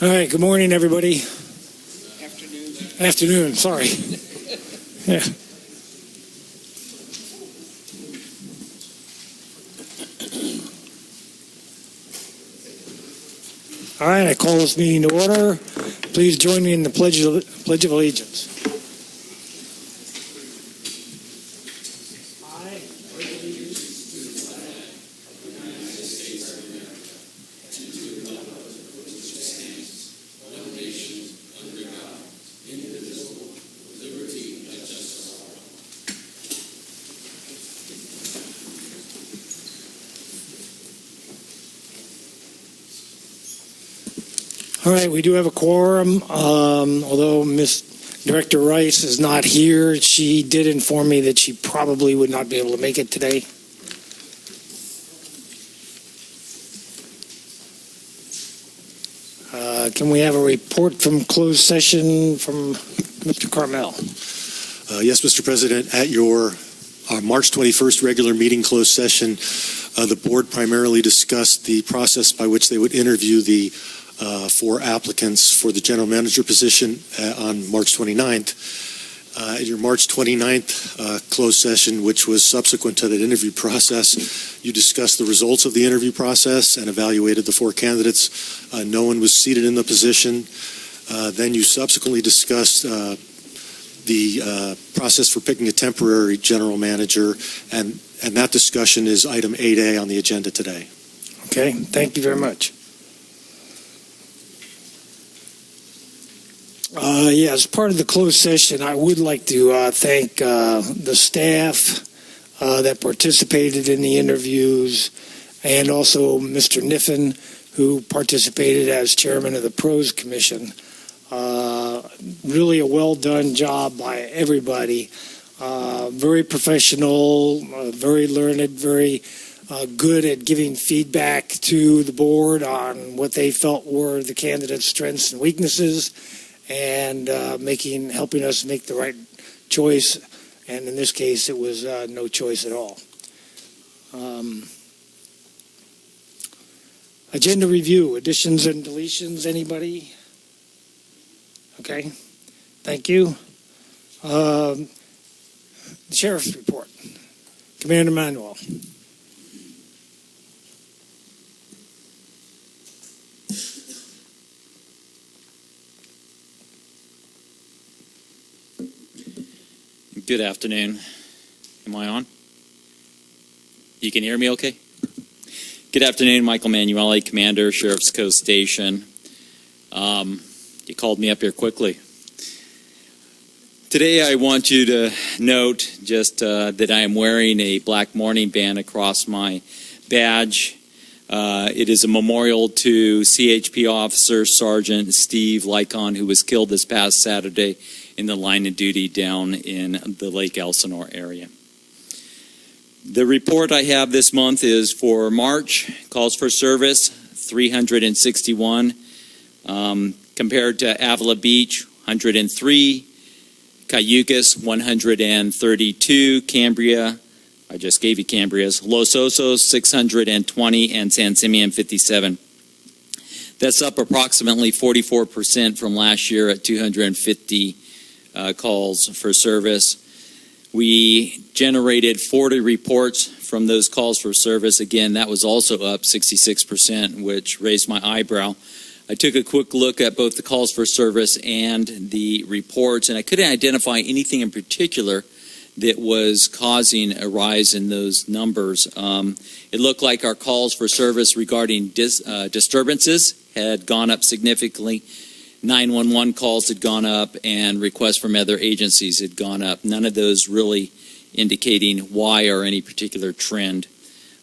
All right, good morning, everybody. Afternoon. Afternoon, sorry. Yeah. All right, I call this meeting to order. Please join me in the Pledge of Allegiance. All right, we do have a quorum, although Ms. Director Rice is not here. She did inform me that she probably would not be able to make it today. Can we have a report from closed session from Mr. Carmel? Yes, Mr. President, at your March 21st regular meeting closed session, the board primarily discussed the process by which they would interview the four applicants for the general manager position on March 29th. At your March 29th closed session, which was subsequent to that interview process, you discussed the results of the interview process and evaluated the four candidates. No one was seated in the position. Then you subsequently discussed the process for picking a temporary general manager, and that discussion is item 8A on the agenda today. Okay, thank you very much. As part of the closed session, I would like to thank the staff that participated in the interviews, and also Mr. Niffen, who participated as chairman of the Pros Commission. Really a well-done job by everybody. Very professional, very learned, very good at giving feedback to the board on what they felt were the candidates' strengths and weaknesses, and helping us make the right choice. And in this case, it was no choice at all. Agenda review, additions and deletions, anybody? Okay, thank you. The Sheriff's report. Commander Manuel. Good afternoon. Am I on? You can hear me okay? Good afternoon, Michael Manueli, Commander, Sheriff's Coast Station. You called me up here quickly. Today I want you to note just that I am wearing a black mourning band across my badge. It is a memorial to CHP Officer Sergeant Steve Lycon, who was killed this past Saturday in the line of duty down in the Lake Elsinore area. The report I have this month is for March. Calls for service, 361. Compared to Avila Beach, 103. Cayucas, 132. Cambria, I just gave you Cambria's. Los Osos, 620. And San Simeon, 57. That's up approximately 44% from last year at 250 calls for service. We generated 40 reports from those calls for service. Again, that was also up 66%, which raised my eyebrow. I took a quick look at both the calls for service and the reports, and I couldn't identify anything in particular that was causing a rise in those numbers. It looked like our calls for service regarding disturbances had gone up significantly. 911 calls had gone up, and requests from other agencies had gone up. None of those really indicating why or any particular trend.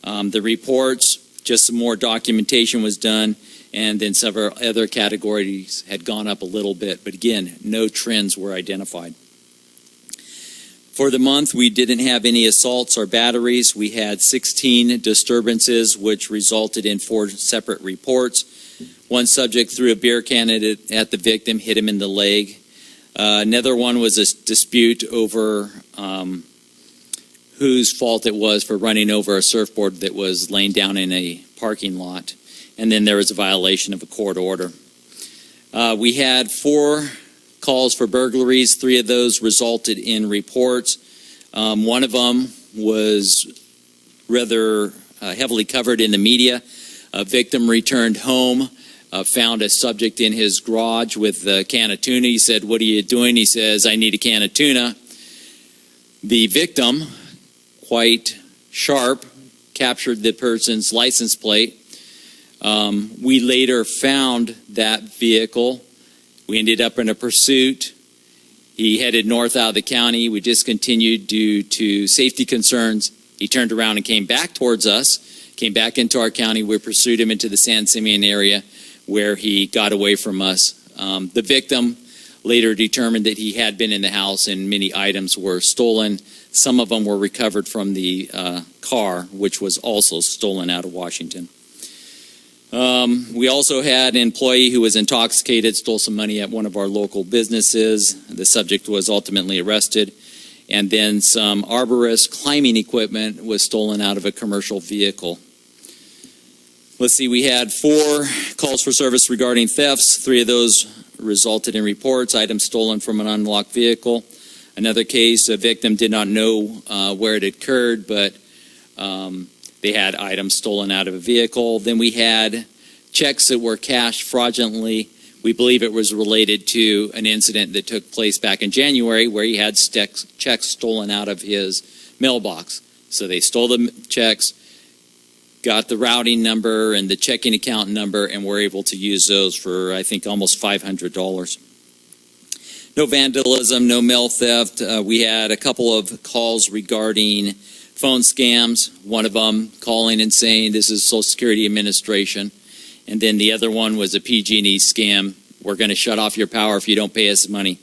The reports, just some more documentation was done, and then several other categories had gone up a little bit. But again, no trends were identified. For the month, we didn't have any assaults or batteries. We had 16 disturbances, which resulted in 4 separate reports. One subject threw a beer can at the victim, hit him in the leg. Another one was a dispute over whose fault it was for running over a surfboard that was laying down in a parking lot. And then there was a violation of a court order. We had 4 calls for burglaries. 3 of those resulted in reports. One of them was rather heavily covered in the media. A victim returned home, found a subject in his garage with a can of tuna. He said, "What are you doing?" He says, "I need a can of tuna." The victim, quite sharp, captured the person's license plate. We later found that vehicle. We ended up in a pursuit. He headed north out of the county. We discontinued due to safety concerns. He turned around and came back towards us, came back into our county. We pursued him into the San Simeon area where he got away from us. The victim later determined that he had been in the house and many items were stolen. Some of them were recovered from the car, which was also stolen out of Washington. We also had an employee who was intoxicated, stole some money at one of our local businesses. The subject was ultimately arrested. And then some arborist climbing equipment was stolen out of a commercial vehicle. Let's see, we had 4 calls for service regarding thefts. 3 of those resulted in reports, items stolen from an unlocked vehicle. Another case, a victim did not know where it occurred, but they had items stolen out of a vehicle. Then we had checks that were cashed fraudulently. We believe it was related to an incident that took place back in January where he had checks stolen out of his mailbox. So they stole the checks, got the routing number and the checking account number, and were able to use those for, I think, almost $500. No vandalism, no mail theft. We had a couple of calls regarding phone scams, one of them calling and saying this is Social Security Administration, and then the other one was a PG&E scam. We're going to shut off your power if you don't pay us money.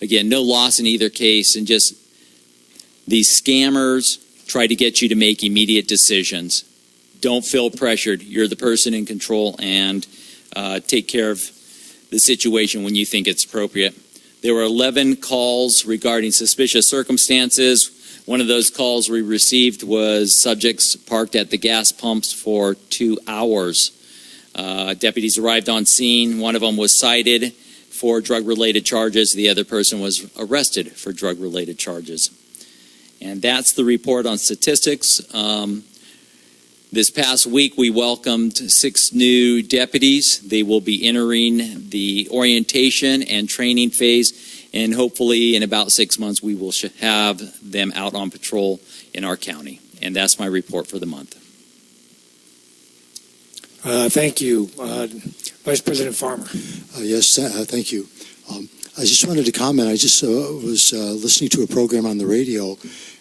Again, no loss in either case, and just these scammers try to get you to make immediate decisions. Don't feel pressured. You're the person in control, and take care of the situation when you think it's appropriate. There were 11 calls regarding suspicious circumstances. One of those calls we received was subjects parked at the gas pumps for 2 hours. Deputies arrived on scene. One of them was cited for drug-related charges. The other person was arrested for drug-related charges. And that's the report on statistics. This past week, we welcomed 6 new deputies. They will be entering the orientation and training phase, and hopefully in about 6 months, we will have them out on patrol in our county. And that's my report for the month. Thank you. Vice President Farmer. Yes, thank you. I just wanted to comment. I just was listening to a program on the radio,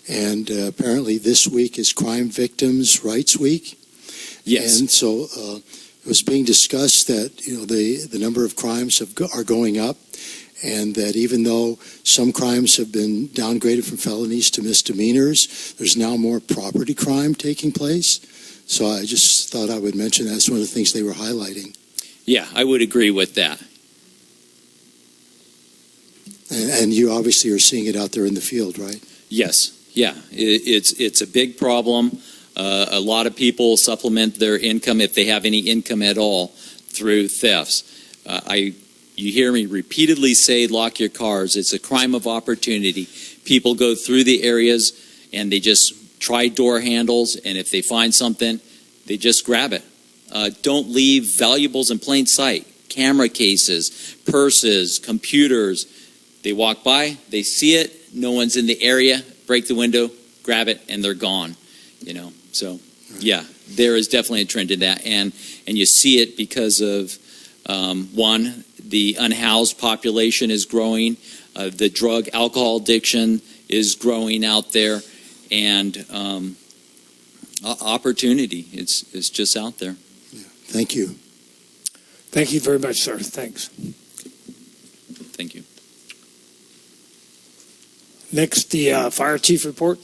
and apparently this week is Crime Victims' Rights Week. Yes. And so it was being discussed that the number of crimes are going up, and that even though some crimes have been downgraded from felonies to misdemeanors, there's now more property crime taking place. So I just thought I would mention that's one of the things they were highlighting. Yeah, I would agree with that. And you obviously are seeing it out there in the field, right? Yes. Yeah, it's a big problem. A lot of people supplement their income, if they have any income at all, through thefts. You hear me repeatedly say, lock your cars. It's a crime of opportunity. People go through the areas and they just try door handles, and if they find something, they just grab it. Don't leave valuables in plain sight. Camera cases, purses, computers. They walk by, they see it, no one's in the area, break the window, grab it, and they're gone. So yeah, there is definitely a trend in that, and you see it because of one, the unhoused population is growing, the drug alcohol addiction is growing out there, and opportunity it's just out there. Yeah. Thank you. Thank you very much, sir. Thanks. Thank you. Next, the fire chief report.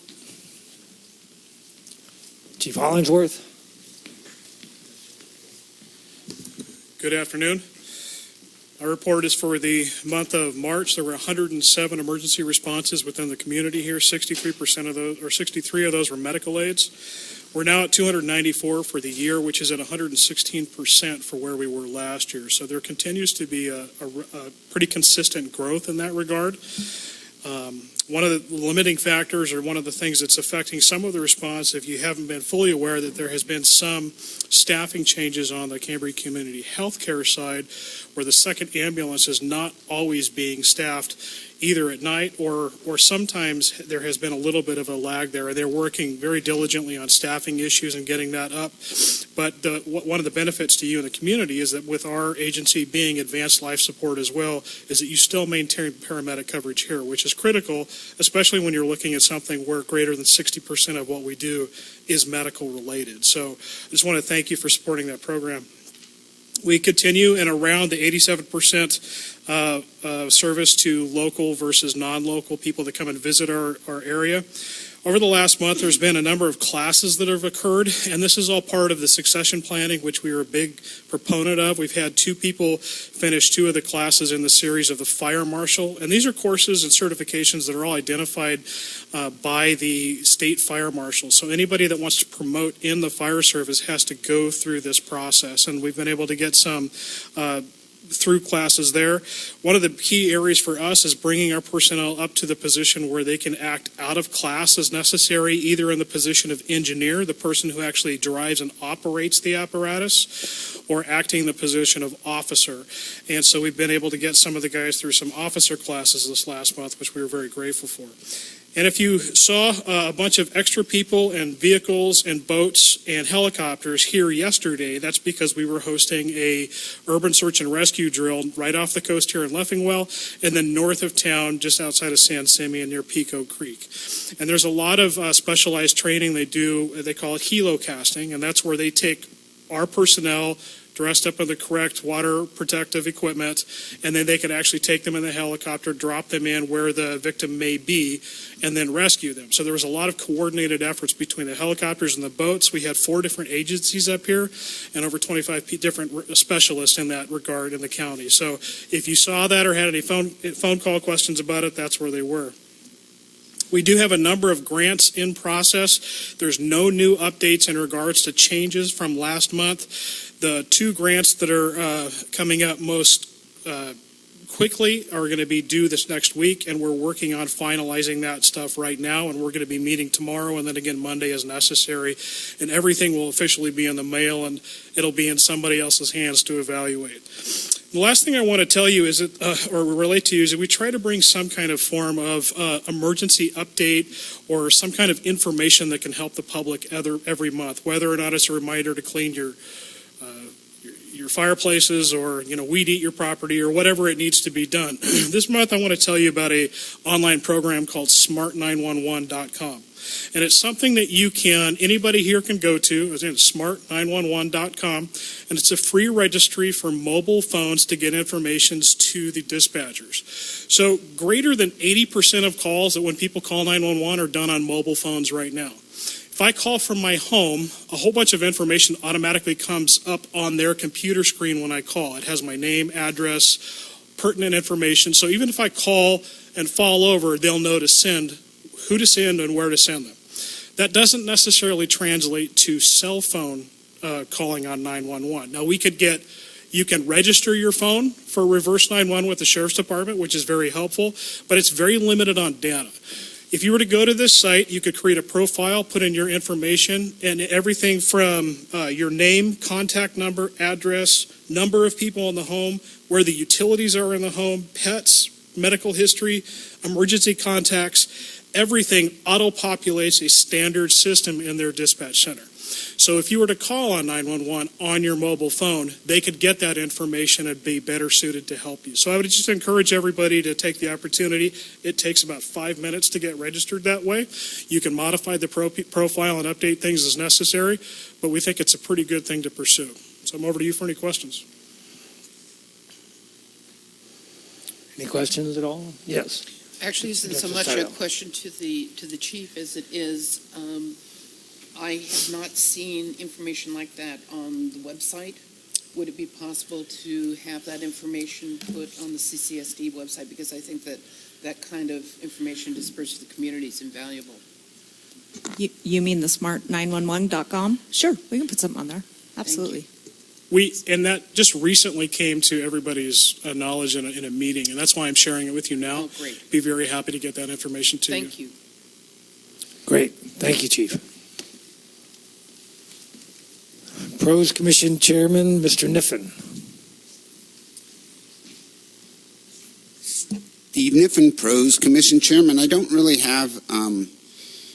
Chief Hollingsworth. Good afternoon. Our report is for the month of March. There were 107 emergency responses within the community here. 63% of those, or 63 of those, were medical aids. We're now at 294 for the year, which is at 116% for where we were last year. So there continues to be a pretty consistent growth in that regard. One of the limiting factors, or one of the things that's affecting some of the response, if you haven't been fully aware, that there has been some staffing changes on the Cambria Community Healthcare side, where the second ambulance is not always being staffed either at night or sometimes there has been a little bit of a lag there. They're working very diligently on staffing issues and getting that up. But one of the benefits to you in the community is that with our agency being advanced life support as well, is that you still maintain paramedic coverage here, which is critical, especially when you're looking at something where greater than 60% of what we do is medical related. So I just want to thank you for supporting that program. We continue in around the 87% service to local versus non-local people that come and visit our area. Over the last month, there's been a number of classes that have occurred, and this is all part of the succession planning, which we are a big proponent of. We've had 2 people finish 2 of the classes in the series of the Fire Marshal, and these are courses and certifications that are all identified by the state fire marshal. So anybody that wants to promote in the fire service has to go through this process, and we've been able to get some through classes there. One of the key areas for us is bringing our personnel up to the position where they can act out of class as necessary, either in the position of engineer, the person who actually drives and operates the apparatus, or acting in the position of officer. And so we've been able to get some of the guys through some officer classes this last month, which we were very grateful for. And if you saw a bunch of extra people and vehicles and boats and helicopters here yesterday, that's because we were hosting a urban search and rescue drill right off the coast here in Leffingwell, and then north of town just outside of San Simeon near Pico Creek. And there's a lot of specialized training they do. They call it helo casting, and that's where they take our personnel dressed up in the correct water protective equipment, and then they can actually take them in the helicopter, drop them in where the victim may be, and then rescue them. So there was a lot of coordinated efforts between the helicopters and the boats. We had 4 different agencies up here and over 25 different specialists in that regard in the county. So if you saw that or had any phone call questions about it, that's where they were. We do have a number of grants in process. There's no new updates in regards to changes from last month. The 2 grants that are coming up most quickly are going to be due this next week, and we're working on finalizing that stuff right now, and we're going to be meeting tomorrow and then again Monday as necessary, and everything will officially be in the mail, and it'll be in somebody else's hands to evaluate. The last thing I want to tell you is that, or relate to you, is that we try to bring some kind of form of emergency update or some kind of information that can help the public every month, whether or not it's a reminder to clean your fireplaces or weed eat your property or whatever it needs to be done. This month I want to tell you about a online program called smart911.com. And it's something that anybody here can go to. It's smart911.com, and it's a free registry for mobile phones to get information to the dispatchers. So greater than 80% of calls that when people call 911 are done on mobile phones right now. If I call from my home, a whole bunch of information automatically comes up on their computer screen when I call. It has my name, address, pertinent information. So even if I call and fall over, they'll know who to send and where to send them. That doesn't necessarily translate to cell phone calling on 911. Now you can register your phone for reverse 911 with the Sheriff's Department, which is very helpful, but it's very limited on data. If you were to go to this site, you could create a profile, put in your information, and everything from your name, contact number, address, number of people in the home, where the utilities are in the home, pets, medical history, emergency contacts, everything auto-populates a standard system in their dispatch center. So if you were to call on 911 on your mobile phone, they could get that information and be better suited to help you. So I would just encourage everybody to take the opportunity. It takes about 5 minutes to get registered that way. You can modify the profile and update things as necessary, but we think it's a pretty good thing to pursue. So I'm over to you for any questions. Any questions at all? Yes. Actually, isn't so much a question to the chief as it is. I have not seen information like that on the website. Would it be possible to have that information put on the CCSD website? Because I think that kind of information dispersed to the community is invaluable. You mean the smart911.com? Sure, we can put something on there. Absolutely. And that just recently came to everybody's knowledge in a meeting, and that's why I'm sharing it with you now. Oh, great. Be very happy to get that information to you. Thank you. Great. Thank you, Chief. Pros Commission Chairman, Mr. Niffen. Steve Niffen, Pros Commission Chairman. I don't really have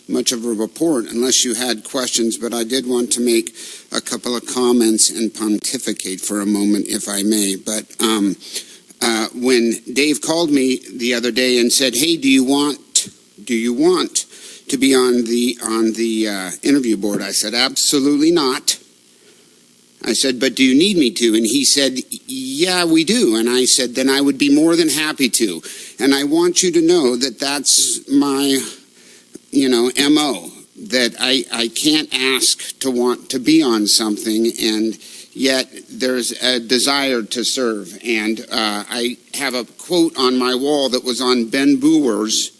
much of a report unless you had questions, but I did want to make a couple of comments and pontificate for a moment, if I may. But when Dave called me the other day and said, "Hey, do you want to be on the interview board?" I said, "Absolutely not." I said, "But do you need me to?" And he said, "Yeah, we do." And I said, "Then I would be more than happy to." And I want you to know that that's my, MO, that I can't ask to want to be on something, and yet there's a desire to serve. And I have a quote on my wall that was on Ben Boer's.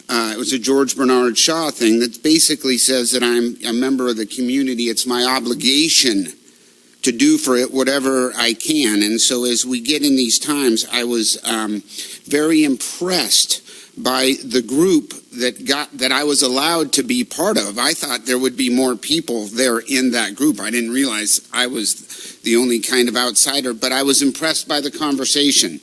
It was a George Bernard Shaw thing that basically says that I'm a member of the community. It's my obligation to do for it whatever I can. And so as we get in these times, I was very impressed by the group that I was allowed to be part of. I thought there would be more people there in that group. I didn't realize I was the only kind of outsider, but I was impressed by the conversation.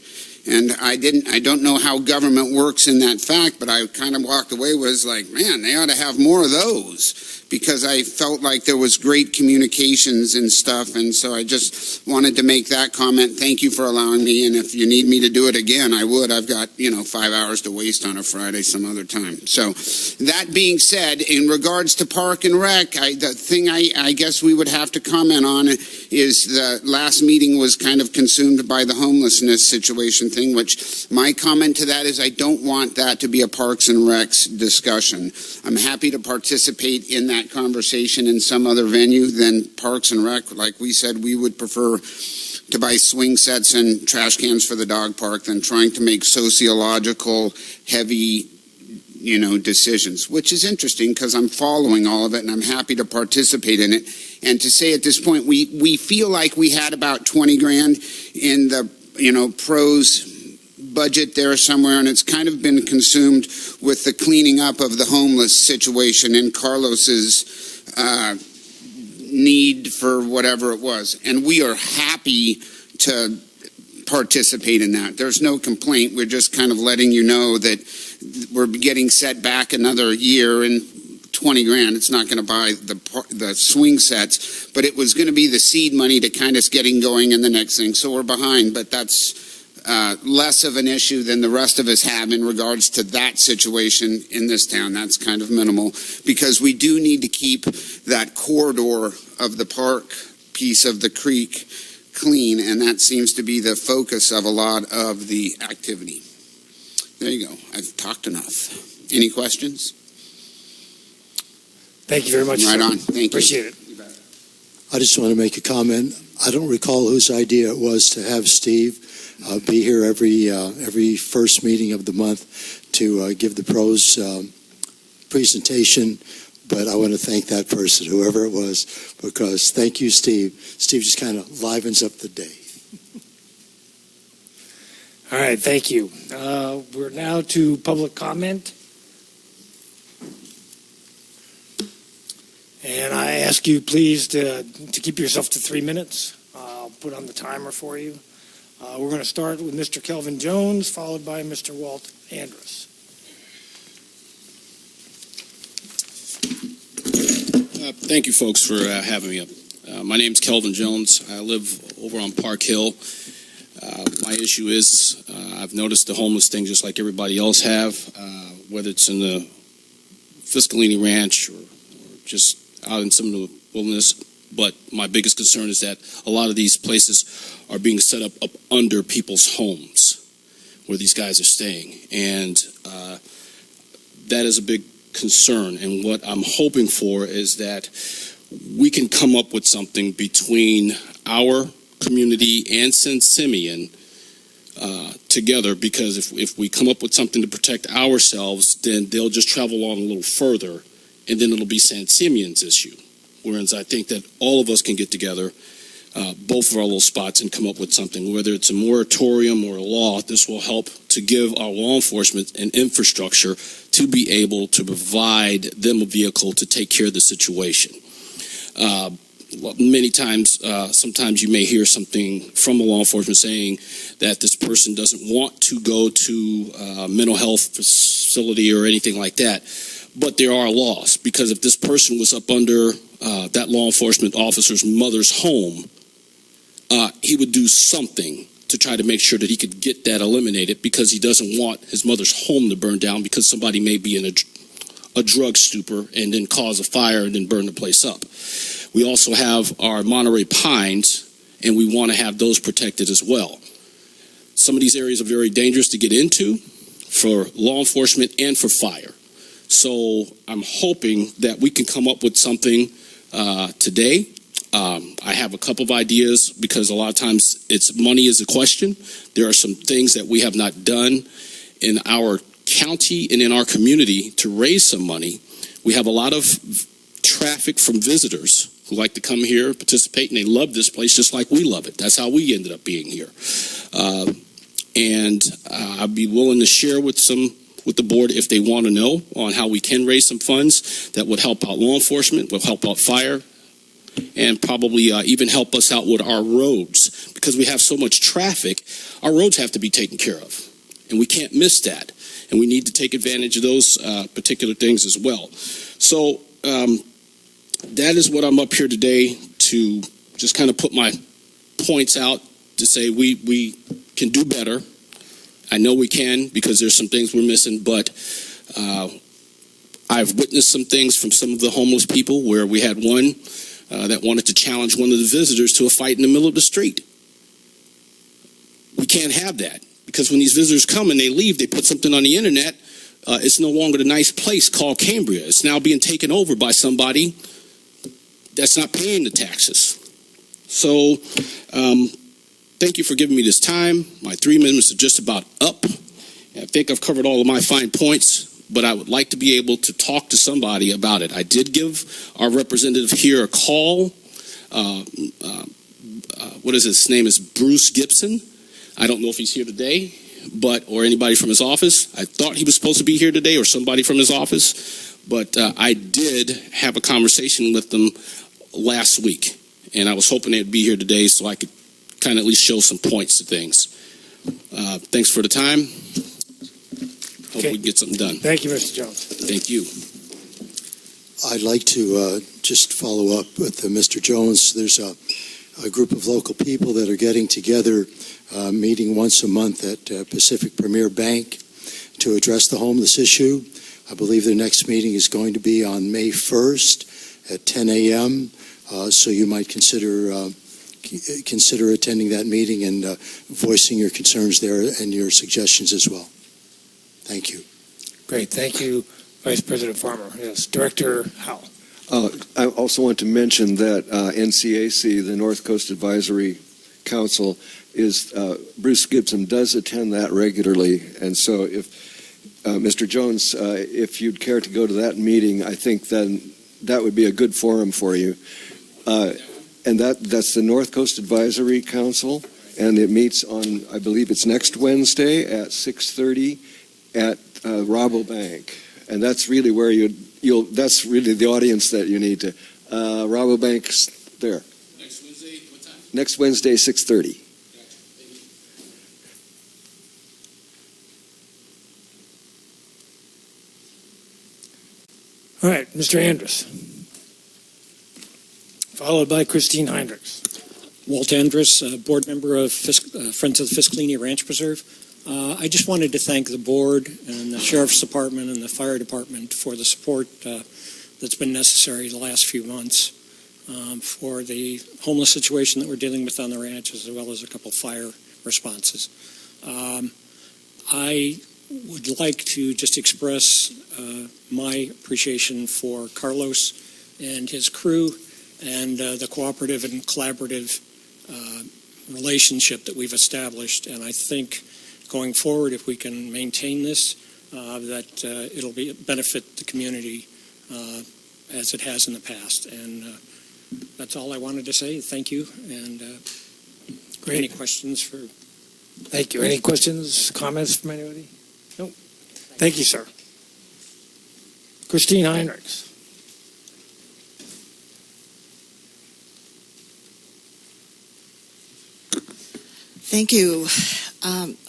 And I don't know how government works in that fact, but I kind of walked away was like, man, they ought to have more of those, because I felt like there was great communications and stuff. And so I just wanted to make that comment. Thank you for allowing me. And if you need me to do it again, I would. I've got, 5 hours to waste on a Friday some other time. So that being said, in regards to Park and Rec, the thing I guess we would have to comment on is the last meeting was kind of consumed by the homelessness situation thing, which my comment to that is I don't want that to be a Parks and Recs discussion. I'm happy to participate in that conversation in some other venue than Parks and Rec. Like we said, we would prefer to buy swing sets and trash cans for the dog park than trying to make sociological heavy decisions, which is interesting because I'm following all of it and I'm happy to participate in it. And to say at this point, we feel like we had about 20 grand in the pros budget there somewhere, and it's kind of been consumed with the cleaning up of the homeless situation and Carlos's need for whatever it was. And we are happy to participate in that. There's no complaint. We're just kind of letting you know that we're getting set back another year, and 20 grand. It's not going to buy the swing sets, but it was going to be the seed money to kind of getting going in the next thing. So we're behind, but that's less of an issue than the rest of us have in regards to that situation in this town. That's kind of minimal, because we do need to keep that corridor of the park piece of the creek clean, and that seems to be the focus of a lot of the activity. There you go. I've talked enough. Any questions? Thank you very much. Right sir. on. Thank you. Appreciate it. I just want to make a comment. I don't recall whose idea it was to have Steve be here every first meeting of the month to give the pros presentation. But I want to thank that person, whoever it was, because thank you, Steve. Steve just kind of livens up the day. All right, thank you. We're now to public comment. And I ask you, please, to keep yourself to 3 minutes. I'll put on the timer for you. We're going to start with Mr. Kelvin Jones, followed by Mr. Walt Andrus. Thank you, folks, for having me up. My name's Kelvin Jones. I live over on Park Hill. My issue is I've noticed the homeless thing just like everybody else have, whether it's in the Fiscalini Ranch or just out in some of the wilderness. But my biggest concern is that a lot of these places are being set up under people's homes where these guys are staying. And that is a big concern. And what I'm hoping for is that we can come up with something between our community and St. Simeon together, because if we come up with something to protect ourselves, then they'll just travel on a little further and then it'll be San Simeon's issue. Whereas I think that all of us can get together, both of our little spots, and come up with something, whether it's a moratorium or a law. This will help to give our law enforcement an infrastructure to be able to provide them a vehicle to take care of the situation. Many times, sometimes you may hear something from a law enforcement saying that this person doesn't want to go to a mental health facility or anything like that. But there are laws, because if this person was up under that law enforcement officer's mother's home, he would do something to try to make sure that he could get that eliminated, because he doesn't want his mother's home to burn down because somebody may be in a drug stupor and then cause a fire and then burn the place up. We also have our Monterey Pines, and we want to have those protected as well. Some of these areas are very dangerous to get into for law enforcement and for fire. So I'm hoping that we can come up with something today. I have a couple of ideas, because a lot of times it's money is a question. There are some things that we have not done in our county and in our community to raise some money. We have a lot of traffic from visitors who like to come here, participate, and they love this place just like we love it. That's how we ended up being here. And I'd be willing to share with the board if they want to know on how we can raise some funds that would help out law enforcement, will help out fire, and probably even help us out with our roads. Because we have so much traffic, our roads have to be taken care of. And we can't miss that. And we need to take advantage of those particular things as well. So that is what I'm up here today to just kind of put my points out to say we can do better. I know we can, because there's some things we're missing, but I've witnessed some things from some of the homeless people where we had one that wanted to challenge one of the visitors to a fight in the middle of the street. We can't have that, because when these visitors come and they leave, they put something on the internet. It's no longer the nice place called Cambria. It's now being taken over by somebody that's not paying the taxes. So thank you for giving me this time. My 3 minutes are just about up. I think I've covered all of my fine points, but I would like to be able to talk to somebody about it. I did give our representative here a call. What is his name? Is Bruce Gibson. I don't know if he's here today, or anybody from his office. I thought he was supposed to be here today, or somebody from his office, but I did have a conversation with them last week, and I was hoping they'd be here today so I could kind of at least show some points to things. Thanks for the time. Hope we can get something done. Thank you, Mr. Jones. Thank you. I'd like to just follow up with Mr. Jones. There's a group of local people that are getting together, meeting once a month at Pacific Premier Bank to address the homeless issue. I believe their next meeting is going to be on May 1st at 10 a.m., so you might consider attending that meeting and voicing your concerns there and your suggestions as well. Thank you. Great. Thank you, Vice President Farmer. Yes, Director Howell. I also want to mention that NCAC, the North Coast Advisory Council, is Bruce Gibson does attend that regularly, and so if Mr. Jones, if you'd care to go to that meeting, I think then that would be a good forum for you. And that's the North Coast Advisory Council, and it meets on, I believe it's next Wednesday at 6:30 at Rabobank, and that's really where that's really the audience that you need to. Rabobank's there. Next Wednesday, what time? Next Wednesday, 6:30. All right, Mr. Andrus. Followed by Christine Heinrichs. Walt Andrus, board member of Friends of the Fiscalini Ranch Preserve. I just wanted to thank the board and the Sheriff's Department and the Fire Department for the support that's been necessary the last few months for the homeless situation that we're dealing with on the ranch, as well as a couple fire responses. I would like to just express my appreciation for Carlos and his crew and the cooperative and collaborative relationship that we've established. And I think going forward, if we can maintain this, that it'll benefit the community as it has in the past. And that's all I wanted to say. Thank you. And Great. Any questions for? Thank you. Any questions, comments from anybody? Nope. Thank you, sir. Christine Heinrichs. Thank you.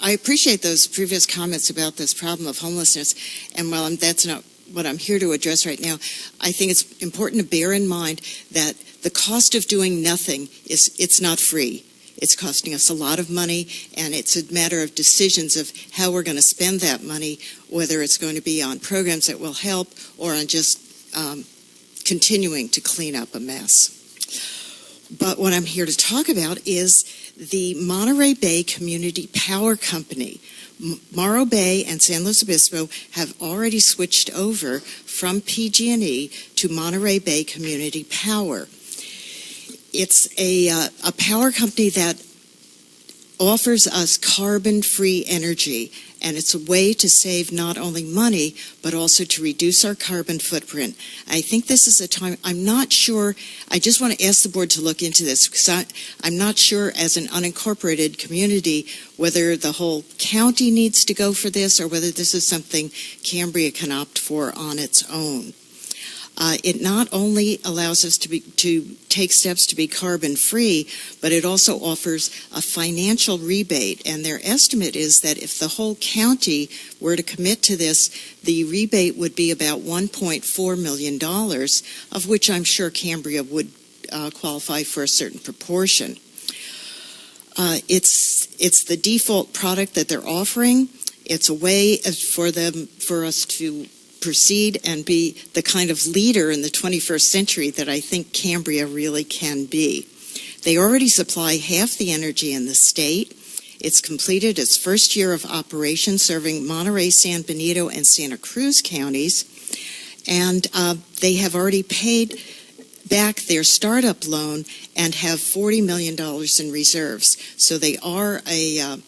I appreciate those previous comments about this problem of homelessness. And while that's not what I'm here to address right now, I think it's important to bear in mind that the cost of doing nothing it's not free. It's costing us a lot of money, and it's a matter of decisions of how we're going to spend that money, whether it's going to be on programs that will help or on just continuing to clean up a mess. But what I'm here to talk about is the Monterey Bay Community Power Company. Morro Bay and San Luis Obispo have already switched over from PG&E to Monterey Bay Community Power. It's a power company that offers us carbon-free energy, and it's a way to save not only money, but also to reduce our carbon footprint. I think this is a time, I'm not sure, I just want to ask the board to look into this, because I'm not sure as an unincorporated community whether the whole county needs to go for this or whether this is something Cambria can opt for on its own. It not only allows us to take steps to be carbon-free, but it also offers a financial rebate. And their estimate is that if the whole county were to commit to this, the rebate would be about $1.4 million, of which I'm sure Cambria would qualify for a certain proportion. It's the default product that they're offering. It's a way for us to proceed and be the kind of leader in the 21st century that I think Cambria really can be. They already supply half the energy in the state. It's completed its first year of operation, serving Monterey, San Benito, and Santa Cruz counties. And they have already paid back their startup loan and have $40 million in reserves. So they are a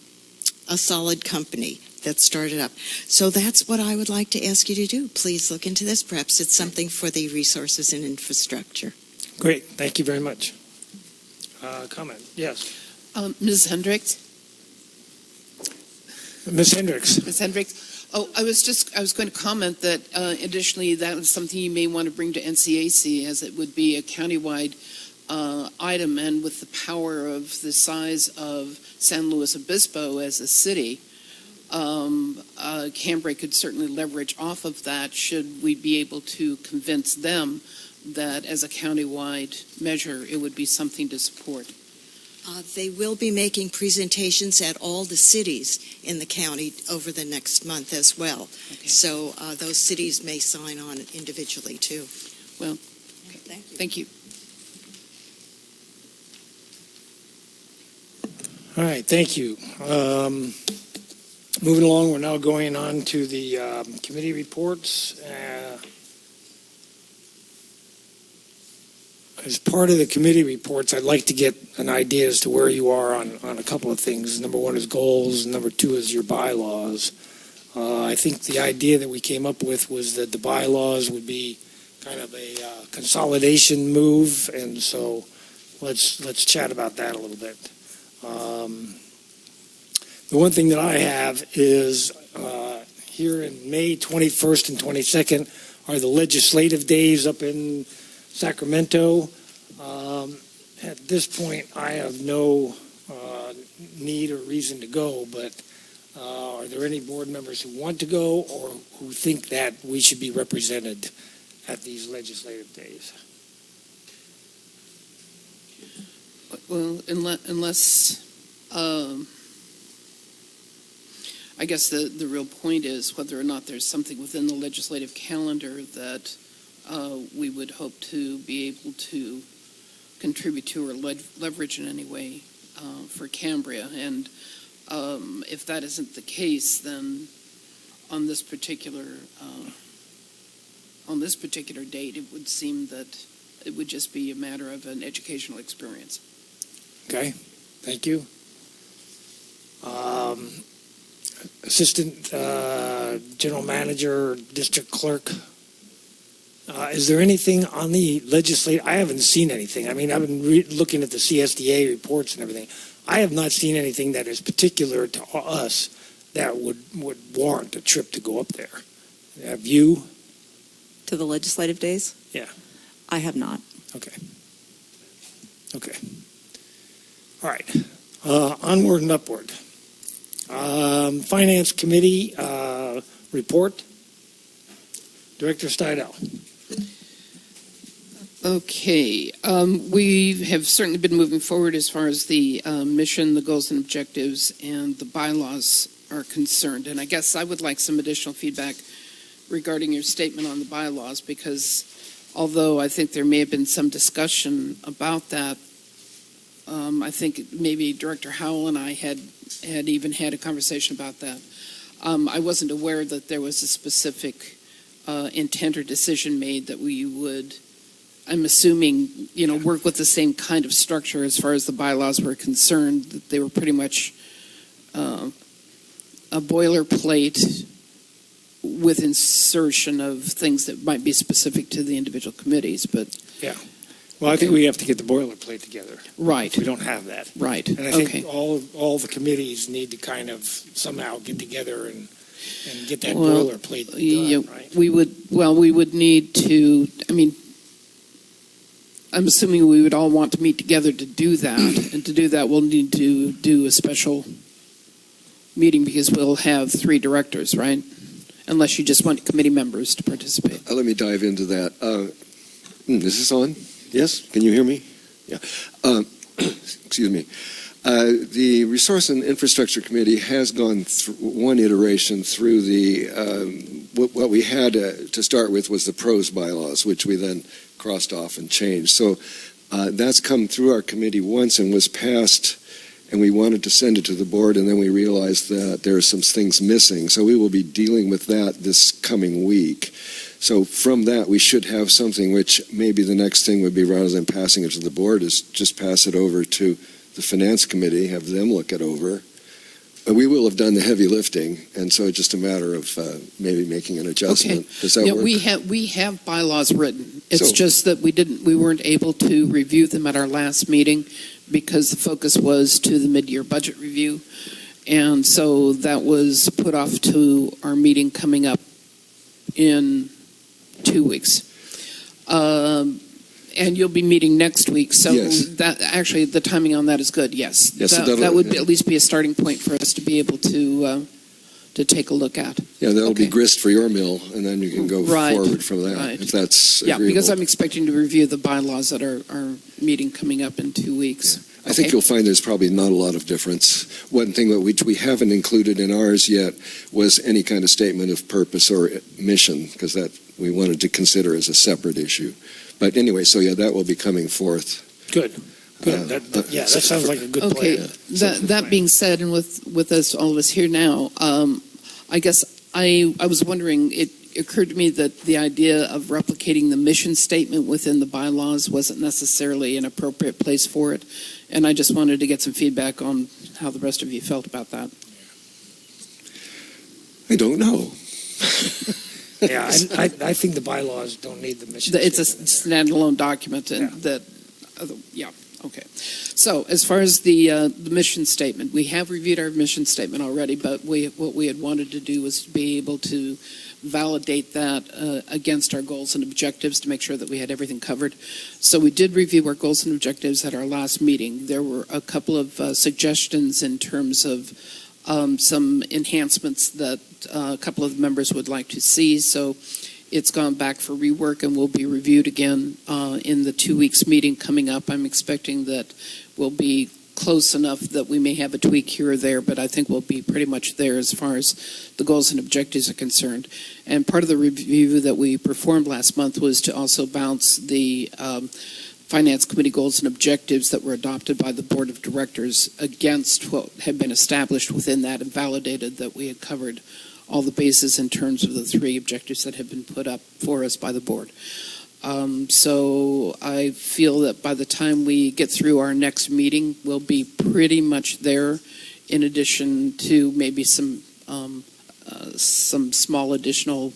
solid company that started up. So that's what I would like to ask you to do. Please look into this. Perhaps it's something for the resources and infrastructure. Great. Thank you very much. Comment? Yes. Ms. Hendricks? Ms. Hendricks. Ms. Hendricks? Oh, I was going to comment that additionally that was something you may want to bring to NCAC, as it would be a countywide item, and with the power of the size of San Luis Obispo as a city, Cambria could certainly leverage off of that should we be able to convince them that as a countywide measure it would be something to support. They will be making presentations at all the cities in the county over the next month as well. Okay. So those cities may sign on individually too. Well, okay. Thank you. All right. Thank you. Moving along, we're now going on to the committee reports. As part of the committee reports, I'd like to get an idea as to where you are on a couple of things. Number one is goals, and number two is your bylaws. I think the idea that we came up with was that the bylaws would be kind of a consolidation move, and so let's chat about that a little bit. The one thing that I have is here in May 21st and 22nd are the legislative days up in Sacramento. At this point, I have no need or reason to go, but are there any board members who want to go or who think that we should be represented at these legislative days? Well, unless I guess the real point is whether or not there's something within the legislative calendar that we would hope to be able to contribute to or leverage in any way for Cambria. And if that isn't the case, then on this particular date, it would seem that it would just be a matter of an educational experience. Okay, thank you. Assistant General Manager, District Clerk. Is there anything on the legislative? I haven't seen anything. I mean, I've been looking at the CSDA reports and everything. I have not seen anything that is particular to us that would warrant a trip to go up there. Have you? To the legislative days? Yeah. I have not. Okay. All right. Onward and upward. Finance Committee report. Director Steidel. Okay, we have certainly been moving forward as far as the mission, the goals and objectives, and the bylaws are concerned. And I guess I would like some additional feedback regarding your statement on the bylaws, because although I think there may have been some discussion about that, I think maybe Director Howell and I had even had a conversation about that. I wasn't aware that there was a specific intent or decision made that we would, I'm assuming, work with the same kind of structure as far as the bylaws were concerned, that they were pretty much a boilerplate with insertion of things that might be specific to the individual committees, but... Yeah. Well, I think we have to get the boilerplate together. Right. We don't have that. Right. And I think all the committees need to kind of somehow get together and get that boilerplate done, right? We would need to, I'm assuming we would all want to meet together to do that. And to do that, we'll need to do a special meeting because we'll have 3 directors, right? Unless you just want committee members to participate. Let me dive into that. Is this on? Yes? Can you hear me? Yeah. Excuse me. The Resource and Infrastructure Committee has gone through one iteration through the, what we had to start with was the PROS bylaws, which we then crossed off and changed. So that's come through our committee once and was passed, and we wanted to send it to the board, and then we realized that there are some things missing. So we will be dealing with that this coming week. So from that, we should have something, which maybe the next thing would be, rather than passing it to the board, is just pass it over to the Finance Committee, have them look it over. And we will have done the heavy lifting, and so it's just a matter of maybe making an adjustment. Okay. Does that work? We have bylaws written. It's just that we weren't able to review them at our last meeting because the focus was to the mid-year budget review. And so that was put off to our meeting coming up in 2 weeks. And you'll be meeting next week, so Yes. that actually the timing on that is good. Yes, that would at least be a starting point for us to be able to take a look at. Yeah, that'll be Okay. grist for your mill, and then you can go Right. forward from that, Right. if that's Yeah, agreeable. because I'm expecting to review the bylaws at our meeting coming up in 2 weeks. I think Okay. you'll find there's probably not a lot of difference. One thing which we haven't included in ours yet was any kind of statement of purpose or mission, because that we wanted to consider as a separate issue. But anyway, so yeah, that will be coming forth. Good. That sounds like a good Okay, plan. that being said, and with us, all of us here now, I guess I was wondering, it occurred to me that the idea of replicating the mission statement within the bylaws wasn't necessarily an appropriate place for it, and I just wanted to get some feedback on how the rest of you felt about that. I don't know. Yeah, I think the bylaws don't need the mission. It's a statement. standalone document, and okay. So as far as the mission statement, we have reviewed our mission statement already, but what we had wanted to do was to be able to validate that against our goals and objectives to make sure that we had everything covered. So we did review our goals and objectives at our last meeting. There were a couple of suggestions in terms of some enhancements that a couple of the members would like to see. So it's gone back for rework and will be reviewed again in the 2 weeks meeting coming up. I'm expecting that we'll be close enough that we may have a tweak here or there, but I think we'll be pretty much there as far as the goals and objectives are concerned. And part of the review that we performed last month was to also bounce the Finance Committee goals and objectives that were adopted by the Board of Directors against what had been established within that, and validated that we had covered all the bases in terms of the 3 objectives that have been put up for us by the board. So I feel that by the time we get through our next meeting, we'll be pretty much there, in addition to maybe some small additional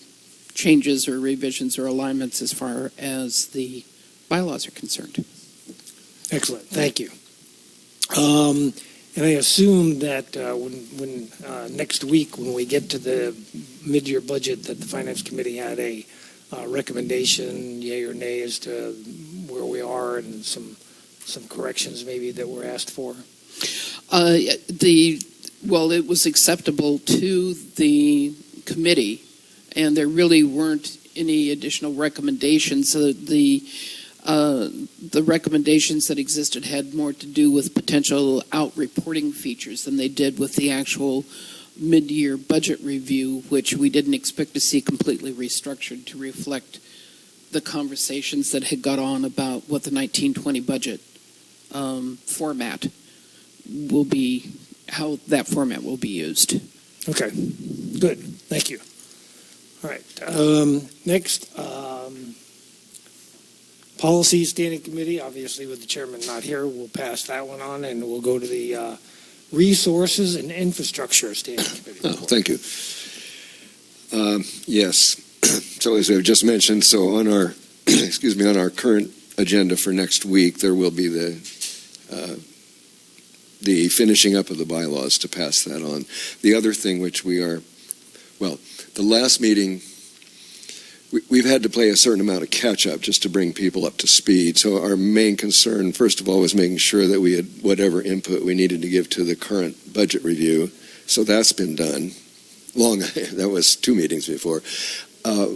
changes or revisions or alignments as far as the bylaws are concerned. Excellent, thank you. And I assume that when next week, when we get to the mid-year budget, that the Finance Committee had a recommendation, yay or nay, as to where we are and some corrections maybe that were asked for. It was acceptable to the committee, and there really weren't any additional recommendations. The recommendations that existed had more to do with potential out-reporting features than they did with the actual mid-year budget review, which we didn't expect to see completely restructured to reflect the conversations that had got on about what the 1920 budget format will be, how that format will be used. Okay, good, thank you. All right, next, Policy Standing Committee, obviously with the chairman not here, we'll pass that one on, and we'll go to the Resources and Infrastructure Standing Committee. Oh, thank you. Yes, so as I've just mentioned, so on our, on our current agenda for next week, there will be the finishing up of the bylaws to pass that on. The other thing which we are, the last meeting, we've had to play a certain amount of catch-up just to bring people up to speed. So our main concern, first of all, was making sure that we had whatever input we needed to give to the current budget review. So that's been done. That was 2 meetings before.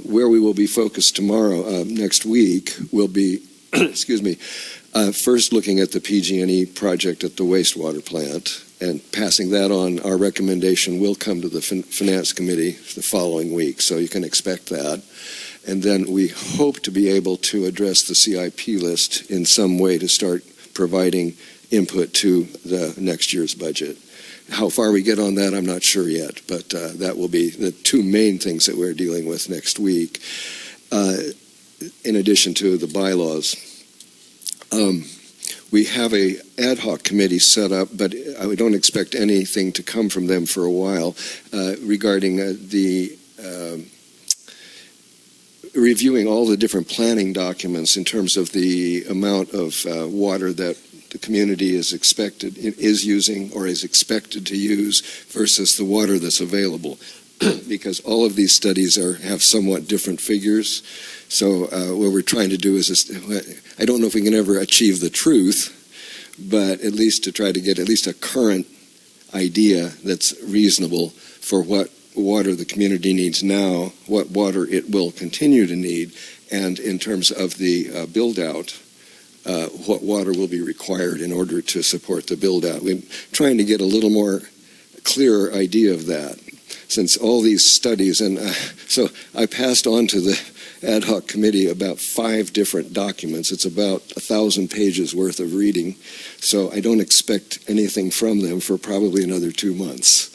Where we will be focused tomorrow, next week, will be, first looking at the PG&E project at the wastewater plant and passing that on. Our recommendation will come to the Finance Committee the following week, so you can expect that. And then we hope to be able to address the CIP list in some way to start providing input to the next year's budget. How far we get on that, I'm not sure yet, but that will be the 2 main things that we're dealing with next week, in addition to the bylaws. We have a ad hoc committee set up, but I don't expect anything to come from them for a while regarding the reviewing all the different planning documents in terms of the amount of water that the community is using or is expected to use versus the water that's available. Because all of these studies have somewhat different figures. So what we're trying to do is, I don't know if we can ever achieve the truth, but at least to try to get at least a current idea that's reasonable for what water the community needs now, what water it will continue to need, and in terms of the build-out, what water will be required in order to support the build-out. We're trying to get a little more clearer idea of that, since all these studies, and so I passed on to the ad hoc committee about 5 different documents. It's about 1,000 pages worth of reading, so I don't expect anything from them for probably another 2 months.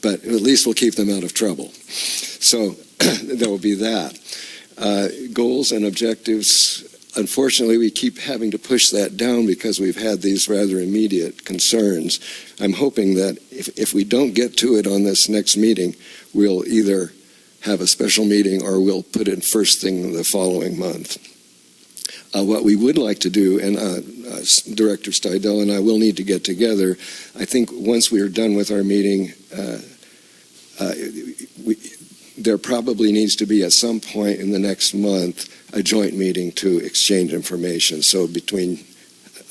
But at least we'll keep them out of trouble. So there will be that. Goals and objectives, unfortunately, we keep having to push that down because we've had these rather immediate concerns. I'm hoping that if we don't get to it on this next meeting, we'll either have a special meeting or we'll put it first thing the following month. What we would like to do, and Director Steidel and I will need to get together, I think once we are done with our meeting, there probably needs to be at some point in the next month a joint meeting to exchange information. So between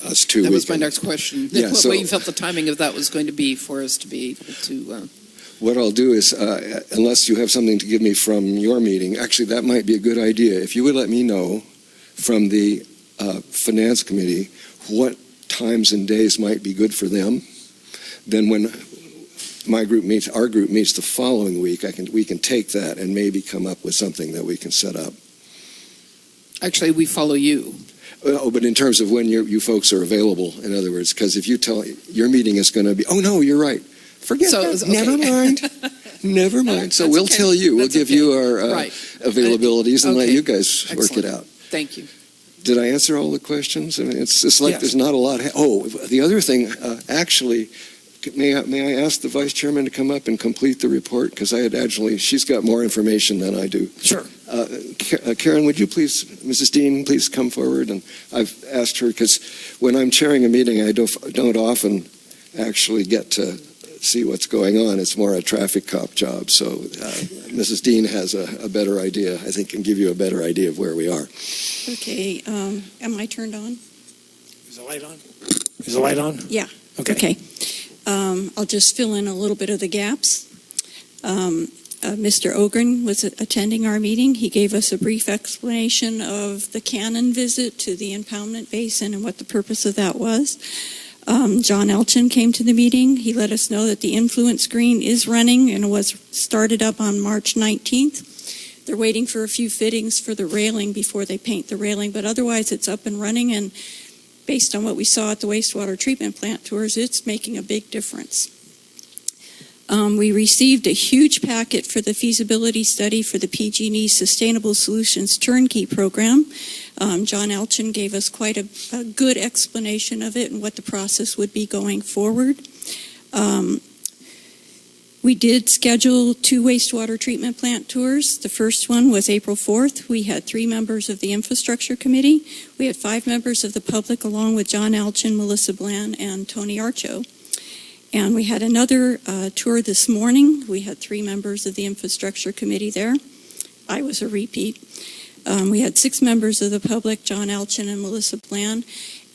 us two, that was my next question. Yeah, what you felt the timing of that was going to be for us to be able to. What I'll do is, unless you have something to give me from your meeting, actually that might be a good idea. If you would let me know from the Finance Committee what times and days might be good for them, then when our group meets the following week, we can take that and maybe come up with something that we can set up. Actually, we follow you. Oh, but in terms of when you folks are available, in other words, because if you tell your meeting is going to be, oh no, you're right. Forget that. Okay. Never mind. Never mind. So we'll tell you. We'll give you our availabilities and let you guys work it out. Thank you. Did I answer all the questions? I mean, it's just like there's not a lot. The other thing, actually, may I ask the Vice Chairman to come up and complete the report? Because she's got more information than I do. Sure. Karen, would you please, Mrs. Dean, please come forward? And I've asked her because when I'm chairing a meeting, I don't often actually get to see what's going on. It's more a traffic cop job. So Mrs. Dean has a better idea, I think, can give you a better idea of where we are. Okay, am I turned on? Is the light on? Is the light on? Yeah. Okay. Okay. I'll just fill in a little bit of the gaps. Mr. Ogren was attending our meeting. He gave us a brief explanation of the Cannon visit to the impoundment basin and what the purpose of that was. John Elchin came to the meeting. He let us know that the influence screen is running and was started up on March 19th. They're waiting for a few fittings for the railing before they paint the railing, but otherwise it's up and running, and based on what we saw at the wastewater treatment plant tours, it's making a big difference. We received a huge packet for the feasibility study for the PG&E Sustainable Solutions Turnkey Program. John Elchin gave us quite a good explanation of it and what the process would be going forward. We did schedule 2 wastewater treatment plant tours. The first one was April 4th. We had 3 members of the Infrastructure Committee. We had 5 members of the public along with John Elchin, Melissa Bland, and Tony Archo. And we had another tour this morning. We had 3 members of the Infrastructure Committee there. I was a repeat. We had 6 members of the public, John Elchin and Melissa Bland.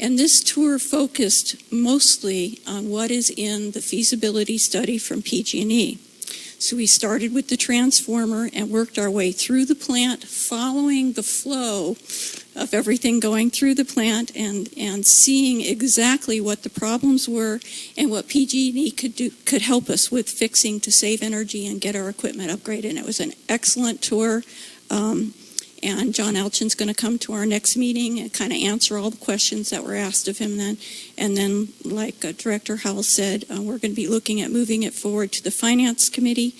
And this tour focused mostly on what is in the feasibility study from PG&E. So we started with the transformer and worked our way through the plant, following the flow of everything going through the plant and seeing exactly what the problems were and what PG&E could help us with fixing to save energy and get our equipment upgraded. And it was an excellent tour. And John Elchin's going to come to our next meeting and kind of answer all the questions that were asked of him then. And then, like Director Howell said, we're going to be looking at moving it forward to the Finance Committee.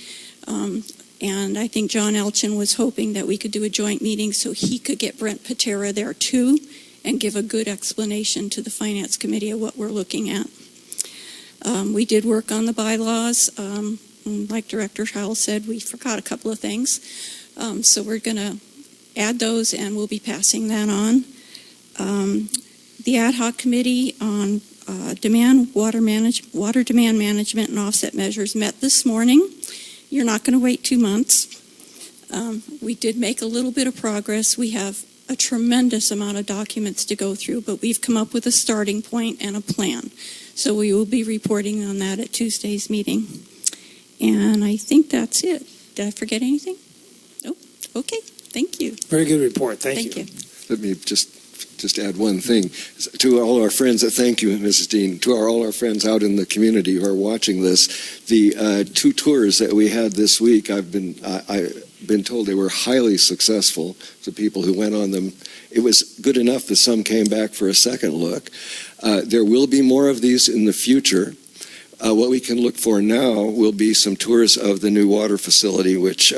And I think John Elchin was hoping that we could do a joint meeting so he could get Brent Patera there too and give a good explanation to the Finance Committee of what we're looking at. We did work on the bylaws. Like Director Howell said, we forgot a couple of things. So we're going to add those, and we'll be passing that on. The ad hoc committee on water demand management and offset measures met this morning. You're not going to wait 2 months. We did make a little bit of progress. We have a tremendous amount of documents to go through, but we've come up with a starting point and a plan. So we will be reporting on that at Tuesday's meeting. And I think that's it. Did I forget anything? Nope. Okay. Thank you. Very good report. Thank you. Let me just add one thing. To all our friends, thank you, Mrs. Dean. To all our friends out in the community who are watching this, the 2 tours that we had this week, I've been told they were highly successful. The people who went on them, it was good enough that some came back for a second look. There will be more of these in the future. What we can look for now will be some tours of the new water facility, which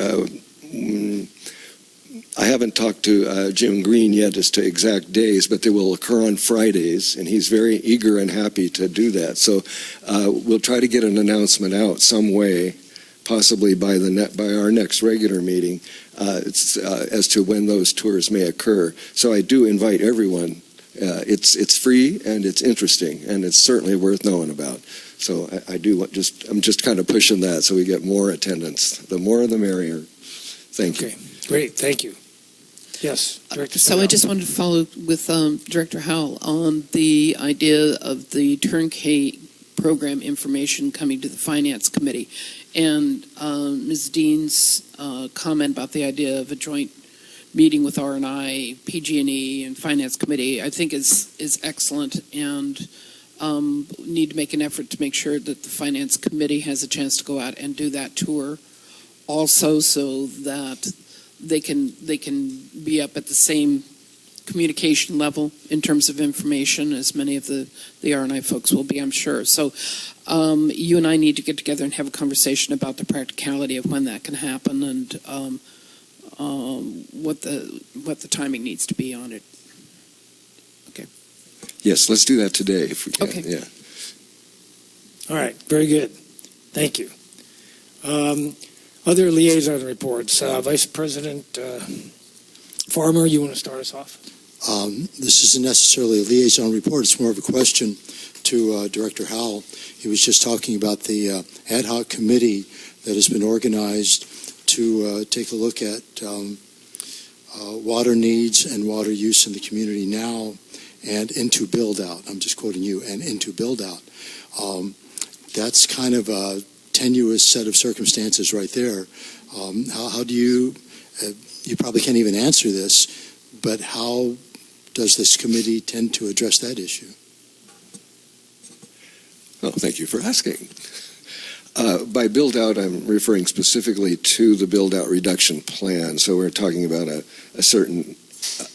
I haven't talked to Jim Green yet as to exact days, but they will occur on Fridays, and he's very eager and happy to do that. So we'll try to get an announcement out some way, possibly by our next regular meeting, as to when those tours may occur. So I do invite everyone. It's free and it's interesting, and it's certainly worth knowing about. So I'm just kind of pushing that so we get more attendance. The more, the merrier. Thank you. Okay, great. Thank you. Yes, Director. So I just wanted to follow with Director Howell on the idea of the turnkey program information coming to the Finance Committee, and Ms. Dean's comment about the idea of a joint meeting with R&I, PG&E, and Finance Committee, I think is excellent, and need to make an effort to make sure that the Finance Committee has a chance to go out and do that tour also, so that they can be up at the same communication level in terms of information as many of the R&I folks will be, I'm sure. So you and I need to get together and have a conversation about the practicality of when that can happen and what the timing needs to be on it. Okay. Yes, let's do that today if we can. Okay. Yeah. All right, very good. Thank you. Other liaison reports. Vice President Farmer, you want to start us off? This isn't necessarily a liaison report. It's more of a question to Director Howell. He was just talking about the ad hoc committee that has been organized to take a look at water needs and water use in the community now and into build-out. I'm just quoting you, and into build-out. That's kind of a tenuous set of circumstances right there. How do you probably can't even answer this, but how does this committee tend to address that issue? Oh, thank you for asking. By build-out, I'm referring specifically to the build-out reduction plan. So we're talking about a certain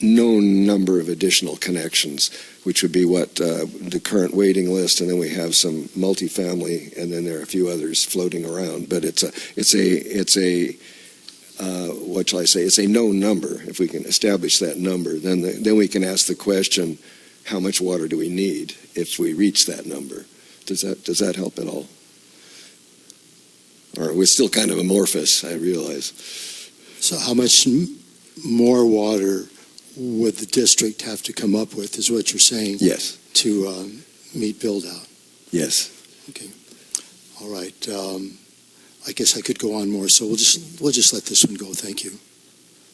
known number of additional connections, which would be what the current waiting list, and then we have some multifamily, and then there are a few others floating around. But it's a what shall I say? It's a known number. If we can establish that number, then we can ask the question, how much water do we need if we reach that number? Does that help at all? Or we're still kind of amorphous, I realize. So how much more water would the district have to come up with, is what you're saying? Yes. To meet build-out? Yes. Okay. All right. I guess I could go on more, so we'll just let this one go. Thank you.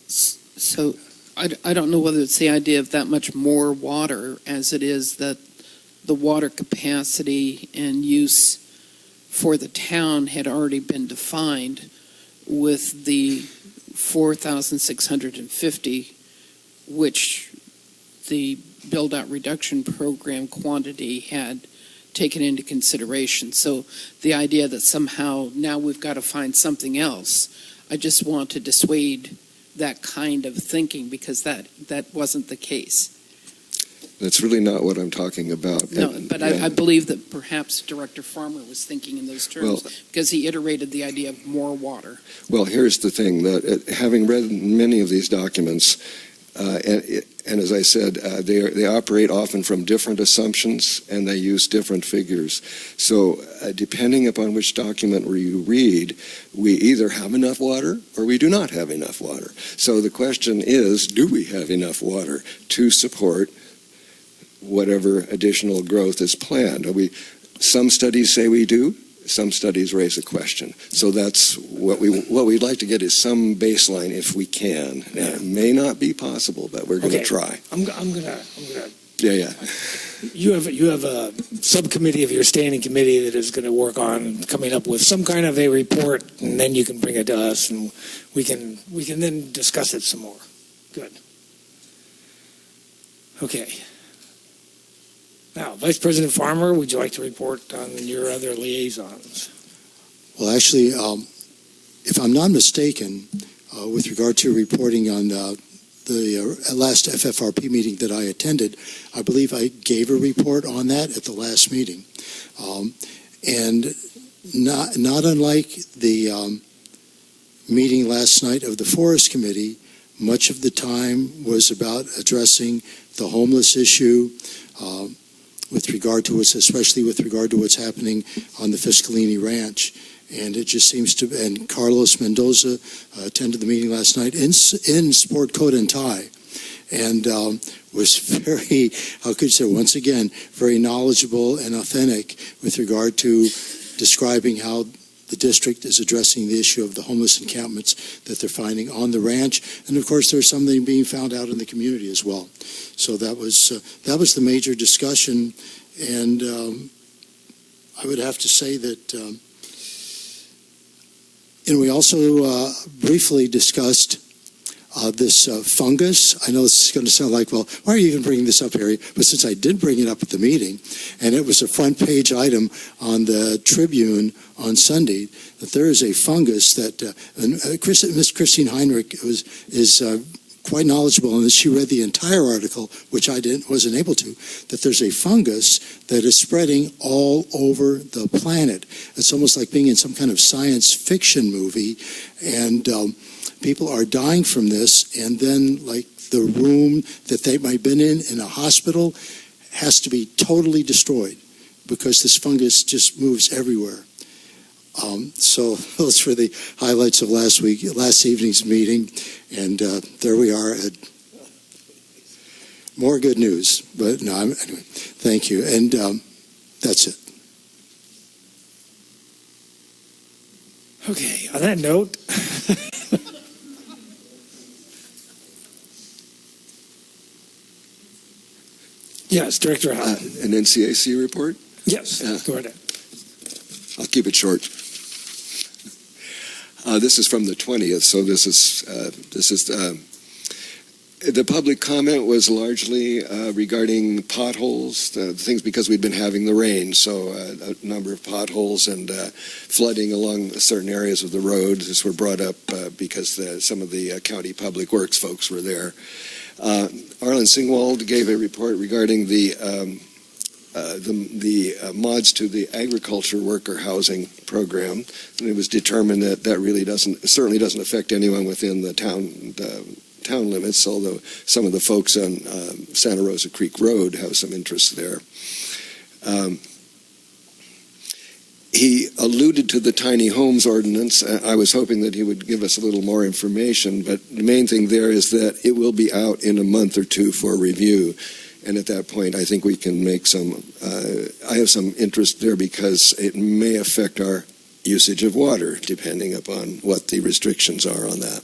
So I don't know whether it's the idea of that much more water as it is that the water capacity and use for the town had already been defined with the 4,650, which the build-out reduction program quantity had taken into consideration. So the idea that somehow now we've got to find something else, I just want to dissuade that kind of thinking, because that wasn't the case. That's really not what I'm talking about. No, but I believe that perhaps Director Farmer was thinking in those terms, because he iterated the idea of more water. Well, here's the thing, that having read many of these documents, and as I said, they operate often from different assumptions, and they use different figures. So depending upon which document you read, we either have enough water or we do not have enough water. So the question is, do we have enough water to support whatever additional growth is planned? Some studies say we do, some studies raise a question. So that's what we'd like to get, is some baseline if we can. Now, it may not be possible, but we're going to try. I'm gonna. Yeah. You have a subcommittee of your standing committee that is going to work on coming up with some kind of a report, and then you can bring it to us, and we can then discuss it some more. Good. Okay. Now, Vice President Farmer, would you like to report on your other liaisons? Well, actually, if I'm not mistaken, with regard to reporting on the last FFRP meeting that I attended, I believe I gave a report on that at the last meeting. And not unlike the meeting last night of the Forest Committee, much of the time was about addressing the homeless issue, especially with regard to what's happening on the Fiscalini Ranch. And it just seems to, and Carlos Mendoza attended the meeting last night in sport coat and tie, and was very, how could you say, once again, very knowledgeable and authentic with regard to describing how the district is addressing the issue of the homeless encampments that they're finding on the ranch. And of course, there's something being found out in the community as well. So that was the major discussion. And I would have to say that, we also briefly discussed this fungus. I know this is going to sound like, well, why are you even bringing this up, Harry? But since I did bring it up at the meeting, and it was a front page item on the Tribune on Sunday, that there is a fungus that Miss Christine Heinrich is quite knowledgeable, and she read the entire article, which I wasn't able to, that there's a fungus that is spreading all over the planet. It's almost like being in some kind of science fiction movie, and people are dying from this, and then like the room that they might have been in a hospital has to be totally destroyed because this fungus just moves everywhere. So those were the highlights of last evening's meeting, and there we are. More good news, but no. Anyway, thank you, and that's it. Okay, on that note, yes, Director Howard. An NCAC report? Yes, go ahead. I'll keep it short. This is from the 20th, so this is the public comment was largely regarding potholes, things because we'd been having the rain, so a number of potholes and flooding along certain areas of the road. This were brought up because some of the county public works folks were there. Arlen Singwald gave a report regarding the mods to the agriculture worker housing program, and it was determined that that really certainly doesn't affect anyone within the town limits, although some of the folks on Santa Rosa Creek Road have some interest there. He alluded to the tiny homes ordinance. I was hoping that he would give us a little more information, but the main thing there is that it will be out in a month or two for review. And at that point, I think we can make I have some interest there because it may affect our usage of water, depending upon what the restrictions are on that.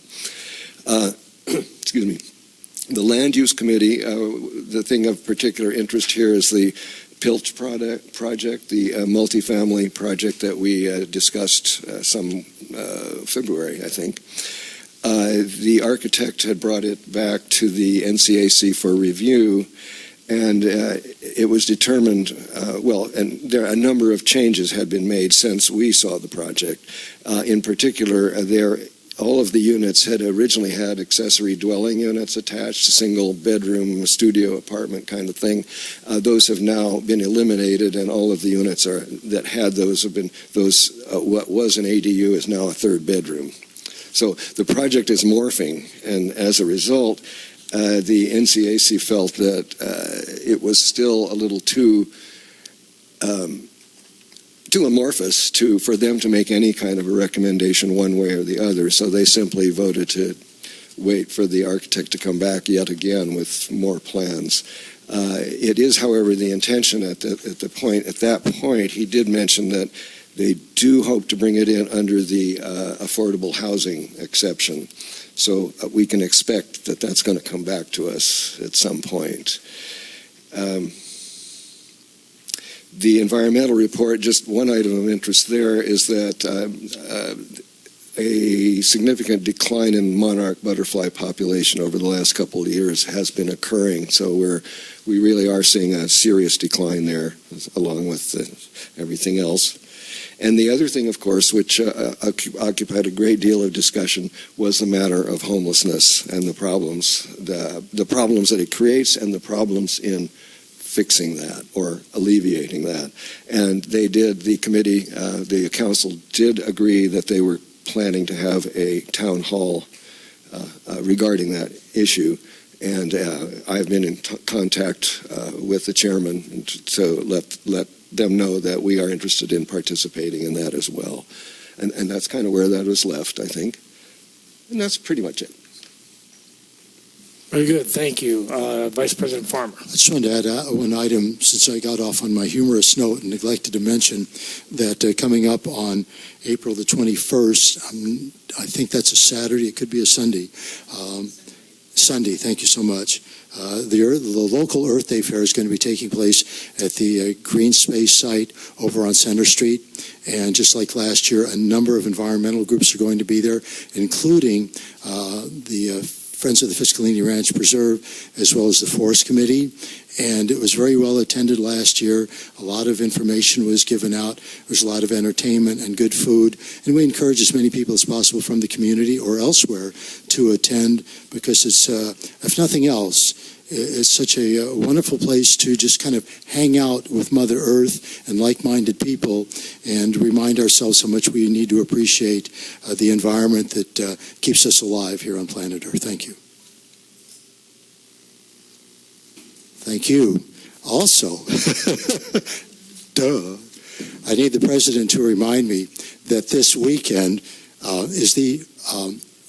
Excuse me. The Land Use Committee, the thing of particular interest here is the Pilch project, the multifamily project that we discussed some February, I think. The architect had brought it back to the NCAC for review, and it was determined, and there a number of changes had been made since we saw the project. In particular, all of the units had originally had accessory dwelling units attached, a single bedroom, studio apartment kind of thing. Those have now been eliminated, and all of the units that had those have been what was an ADU is now a third bedroom. So the project is morphing, and as a result, the NCAC felt that it was still a little too amorphous for them to make any kind of a recommendation one way or the other. So they simply voted to wait for the architect to come back yet again with more plans. It is, however, the intention at that point, he did mention that they do hope to bring it in under the affordable housing exception. So we can expect that that's going to come back to us at some point. The environmental report, just one item of interest there is that a significant decline in monarch butterfly population over the last couple of years has been occurring. So we really are seeing a serious decline there, along with everything else. And the other thing, of course, which occupied a great deal of discussion, was the matter of homelessness and the problems that it creates, and the problems in fixing that or alleviating that. And the council did agree that they were planning to have a town hall regarding that issue. And I've been in contact with the chairman to let them know that we are interested in participating in that as well. And that's kind of where that was left, I think. And that's pretty much it. Very good, thank you. Vice President Farmer. I just wanted to add one item, since I got off on my humorous note and neglected to mention that coming up on April the 21st, I think that's a Saturday, it could be a Sunday. Sunday, thank you so much. The local Earth Day Fair is going to be taking place at the Green Space site over on Center Street. And just like last year, a number of environmental groups are going to be there, including the Friends of the Fiscalini Ranch Preserve, as well as the Forest Committee. And it was very well attended last year. A lot of information was given out. There was a lot of entertainment and good food. And we encourage as many people as possible from the community or elsewhere to attend, because it's, if nothing else, it's such a wonderful place to just kind of hang out with Mother Earth and like-minded people and remind ourselves how much we need to appreciate the environment that keeps us alive here on planet Earth. Thank you. Thank you. Also, I need the President to remind me that this weekend is the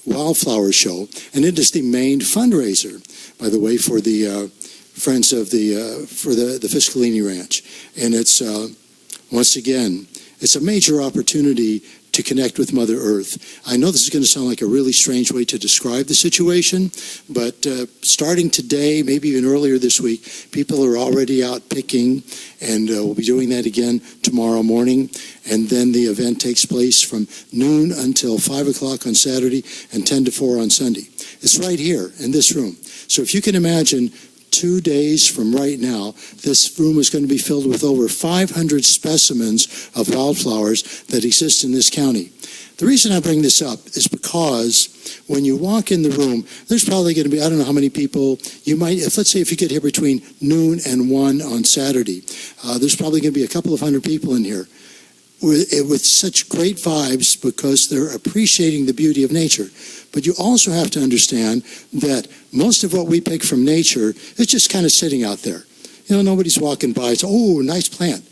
Wildflower Show, and it is the main fundraiser, by the way, for the Friends of the Fiscalini Ranch. And it's, once again, it's a major opportunity to connect with Mother Earth. I know this is going to sound like a really strange way to describe the situation, but starting today, maybe even earlier this week, people are already out picking, and we'll be doing that again tomorrow morning. And then the event takes place from noon until 5 o'clock on Saturday and 10 to 4 on Sunday. It's right here in this room. So if you can imagine, 2 days from right now, this room is going to be filled with over 500 specimens of wildflowers that exist in this county. The reason I bring this up is because when you walk in the room, there's probably going to be, I don't know how many people you might, let's say if you get here between noon and 1 on Saturday, there's probably going to be a couple of hundred people in here with such great vibes because they're appreciating the beauty of nature. But you also have to understand that most of what we pick from nature is just kind of sitting out there. You know, nobody's walking by and says, oh, nice plant.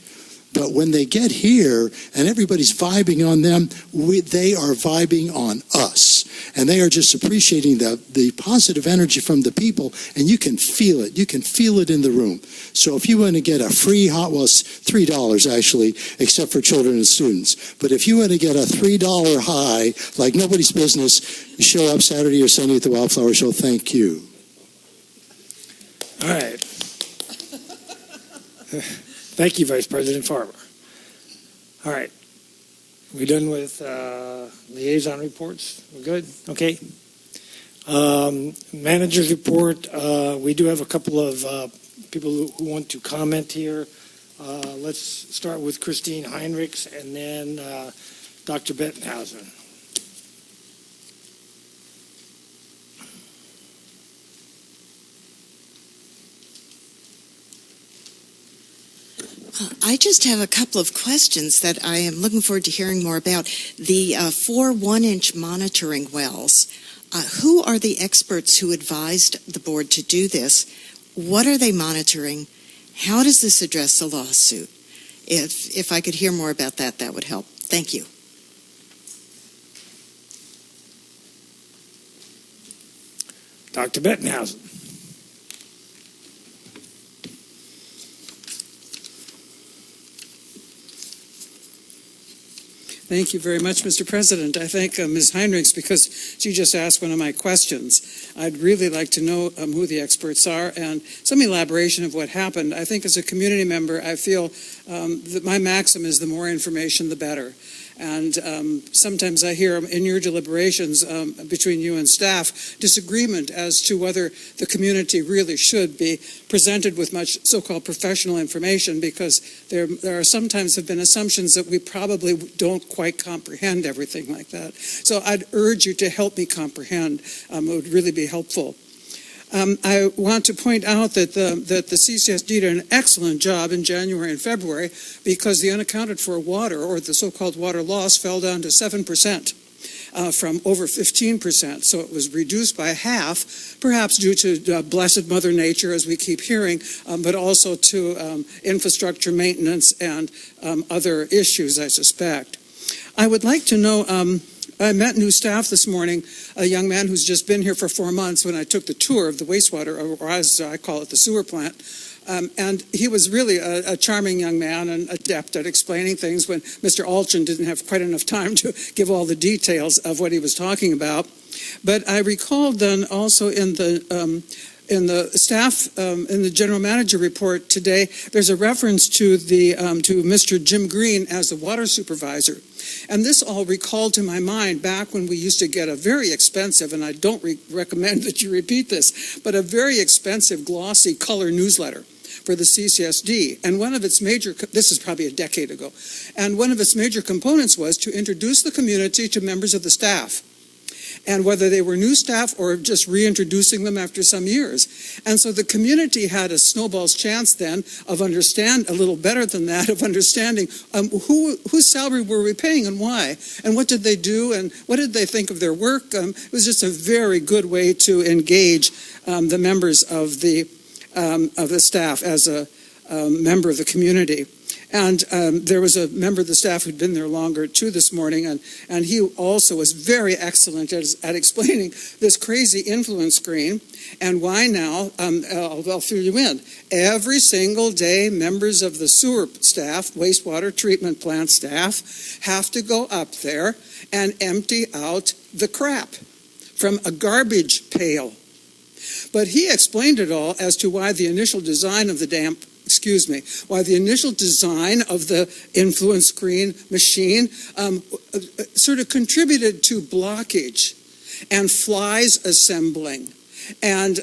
But when they get here and everybody's vibing on them, they are vibing on us. And they are just appreciating the positive energy from the people, and you can feel it. You can feel it in the room. So if you want to get a free well, it's $3 actually, except for children and students. But if you want to get a $3 high, like nobody's business, show up Saturday or Sunday at the Wildflower Show. Thank you. All right. Thank you, Vice President Farmer. All right. We done with liaison reports? We're good? Okay. Manager's report. We do have a couple of people who want to comment here. Let's start with Christine Heinrichs and then Dr. Bettenhausen. I just have a couple of questions that I am looking forward to hearing more about. The 4 1-inch monitoring wells, who are the experts who advised the board to do this? What are they monitoring? How does this address the lawsuit? If I could hear more about that, that would help. Thank you. Dr. Bettenhausen. Thank you very much, Mr. President. I thank Ms. Heinrichs because she just asked one of my questions. I'd really like to know who the experts are and some elaboration of what happened. I think as a community member, I feel that my maxim is the more information, the better. And sometimes I hear in your deliberations between you and staff disagreement as to whether the community really should be presented with much so-called professional information, because there are sometimes have been assumptions that we probably don't quite comprehend everything like that. So I'd urge you to help me comprehend. It would really be helpful. I want to point out that the CSD did an excellent job in January and February because the unaccounted for water, or the so-called water loss, fell down to 7% from over 15%. So it was reduced by half, perhaps due to blessed Mother Nature, as we keep hearing, but also to infrastructure maintenance and other issues, I suspect. I would like to know... I met new staff this morning, a young man who's just been here for 4 months when I took the tour of the wastewater, or as I call it, the sewer plant. And he was really a charming young man and adept at explaining things when Mr. Alchin didn't have quite enough time to give all the details of what he was talking about. But I recalled then also in the staff, in the general manager report today, there's a reference to to Mr. Jim Green as the water supervisor. And this all recalled to my mind back when we used to get a very expensive, and I don't recommend that you repeat this, but a very expensive glossy color newsletter for the CCSD. And one of its major, this is probably a decade ago, and one of its major components was to introduce the community to members of the staff, and whether they were new staff or just reintroducing them after some years. And so the community had a snowball's chance then of a little better than that, of understanding whose salary were we paying and why, and what did they do, and what did they think of their work. It was just a very good way to engage the members of the staff as a member of the community. And there was a member of the staff who'd been there longer too this morning, and he also was very excellent at explaining this crazy influence screen and why now, I'll fill you in. Every single day, members of the sewer staff, wastewater treatment plant staff, have to go up there and empty out the crap from a garbage pail. But he explained it all as to why the initial design of the why the initial design of the influence screen machine sort of contributed to blockage and flies assembling and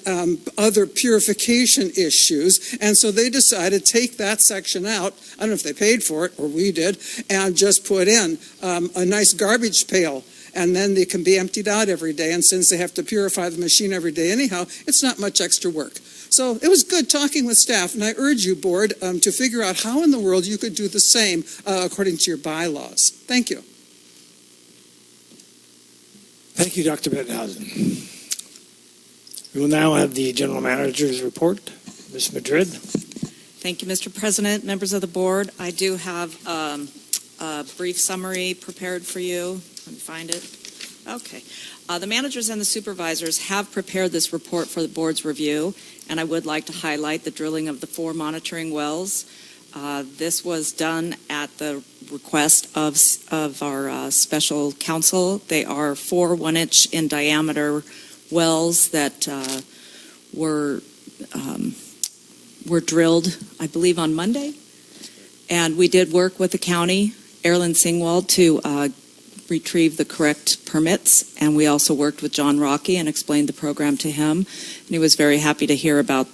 other purification issues. And so they decided to take that section out. I don't know if they paid for it or we did, and just put in a nice garbage pail. And then they can be emptied out every day. And since they have to purify the machine every day anyhow, it's not much extra work. So it was good talking with staff, and I urge you, board, to figure out how in the world you could do the same according to your bylaws. Thank you. Thank you, Dr. Bettenhausen. We will now have the General Manager's report. Ms. Madrid. Thank you, Mr. President, members of the board. I do have a brief summary prepared for you. Let me find it. Okay. The managers and the supervisors have prepared this report for the board's review, and I would like to highlight the drilling of the 4 monitoring wells. This was done at the request of our special counsel. They are 4 1-inch in diameter wells that were drilled, I believe, on Monday. And we did work with the county, Erlen Singwald, to retrieve the correct permits, and we also worked with John Rocky and explained the program to him, and he was very happy to hear about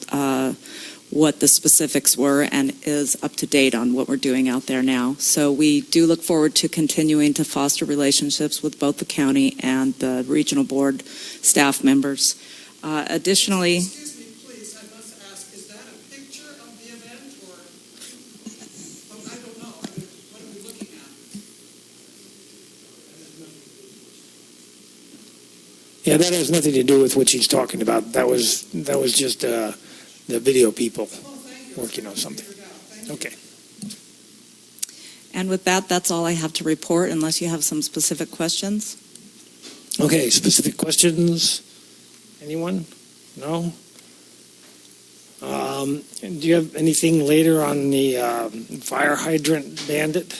what the specifics were and is up to date on what we're doing out there now. So we do look forward to continuing to foster relationships with both the county and the regional board staff members. Additionally, Excuse me, please, I must ask, is that a picture of the event or, I don't know, what are we looking at? Yeah, that has nothing to do with what she's talking about. That was just the video people working on something. Okay. and with that, that's all I have to report, unless you have some specific questions. Okay, specific questions? Anyone? No? Do you have anything later on the fire hydrant bandit?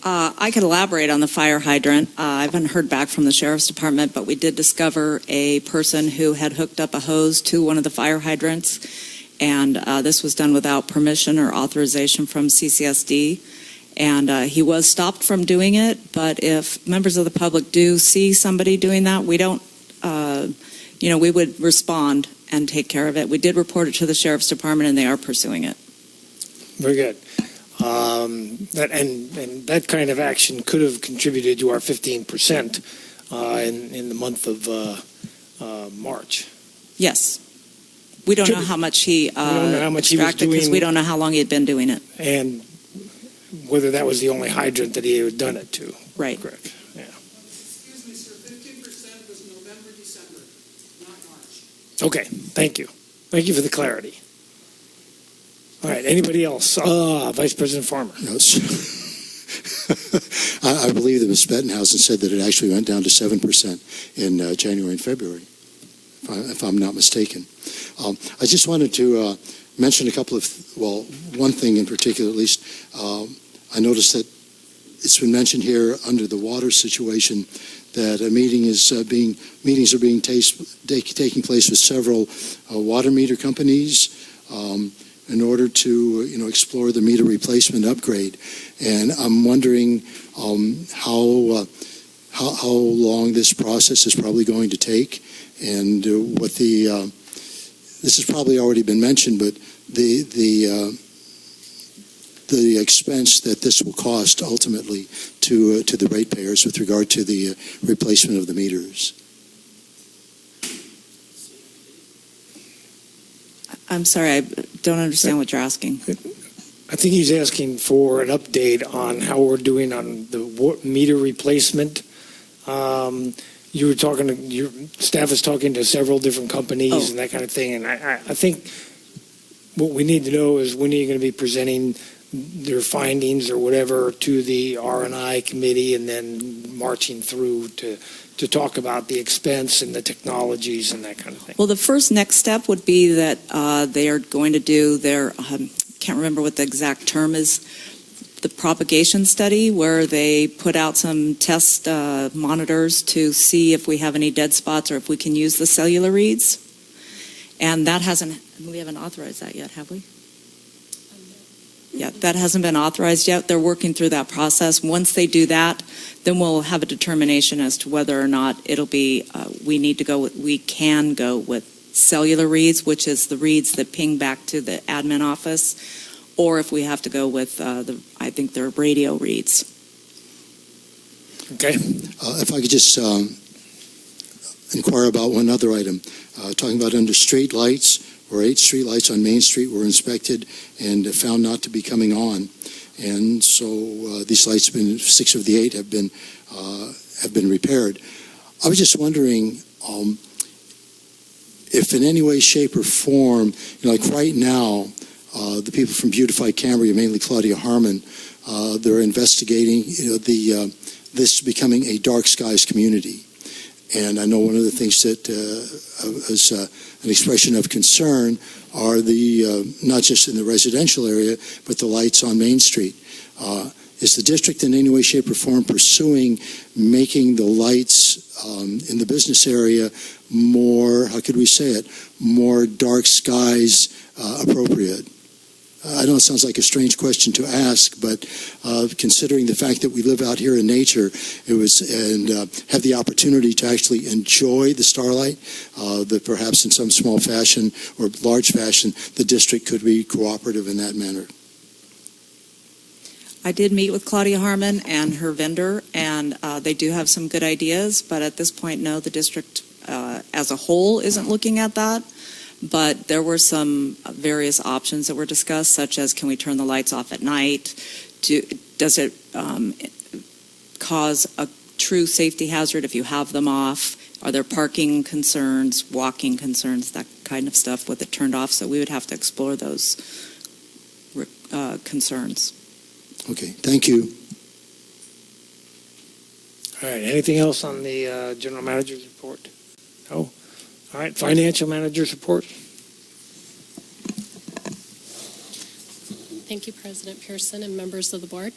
I could elaborate on the fire hydrant. I haven't heard back from the Sheriff's Department, but we did discover a person who had hooked up a hose to one of the fire hydrants, and this was done without permission or authorization from CSD. And he was stopped from doing it, but if members of the public do see somebody doing that, we don't, we would respond and take care of it. We did report it to the Sheriff's Department, and they are pursuing it. Very good. That kind of action could have contributed to our 15% in the month of March. Yes. We don't know how much he extracted because we don't know how long he had been doing it. And whether that was the only hydrant that he had done it to. Right. Correct. Yeah. Excuse me, sir, 15% was November, December, not March. Okay. Thank you. Thank you for the clarity. All right. Anybody else? Vice President Farmer. No, I believe that Ms. Bettenhausen said that it actually went down to 7% in January and February, if I'm not mistaken. I just wanted to mention a couple of, one thing in particular at least. I noticed that it's been mentioned here under the water situation that meetings are being taking place with several water meter companies in order to explore the meter replacement upgrade. And I'm wondering how long this process is probably going to take, and what this has probably already been mentioned, but the expense that this will cost ultimately to the ratepayers with regard to the replacement of the meters. I'm sorry, I don't understand what you're asking. I think he's asking for an update on how we're doing on the meter replacement. You were talking to, your staff is talking to several different companies and that kind of thing. And I think what we need to know is when are you going to be presenting their findings or whatever to the R&I committee, and then marching through to talk about the expense and the technologies and that kind of thing. Well, the first next step would be that they are going to do their, can't remember what the exact term is, the propagation study, where they put out some test monitors to see if we have any dead spots or if we can use the cellular reads. And that we haven't authorized that yet, have we? Yeah, that hasn't been authorized yet. They're working through that process. Once they do that, then we'll have a determination as to whether or not it'll be, we can go with cellular reads, which is the reads that ping back to the admin office, or if we have to go with I think they're radio reads. Okay. If I could just inquire about one other item, talking about under street lights, where 8 street lights on Main Street were inspected and found not to be coming on. And so these lights, 6 of the 8 have been repaired. I was just wondering if in any way, shape, or form, like right now, the people from Beautify Cambria, mainly Claudia Harmon, they're investigating this becoming a dark skies community. And I know one of the things that is an expression of concern are the not just in the residential area, but the lights on Main Street. Is the district in any way, shape, or form pursuing making the lights in the business area more, how could we say it, more dark skies appropriate? I know it sounds like a strange question to ask, but considering the fact that we live out here in nature, and have the opportunity to actually enjoy the starlight, that perhaps in some small fashion or large fashion, the district could be cooperative in that manner. I did meet with Claudia Harmon and her vendor, and they do have some good ideas, but at this point, no, the district as a whole isn't looking at that. But there were some various options that were discussed, such as can we turn the lights off at night? Does it cause a true safety hazard if you have them off? Are there parking concerns, walking concerns, that kind of stuff with it turned off? So we would have to explore those concerns. Okay, thank you. All right, anything else on the general manager's report? No? All right, financial manager's report. Thank you, President Pearson and members of the board.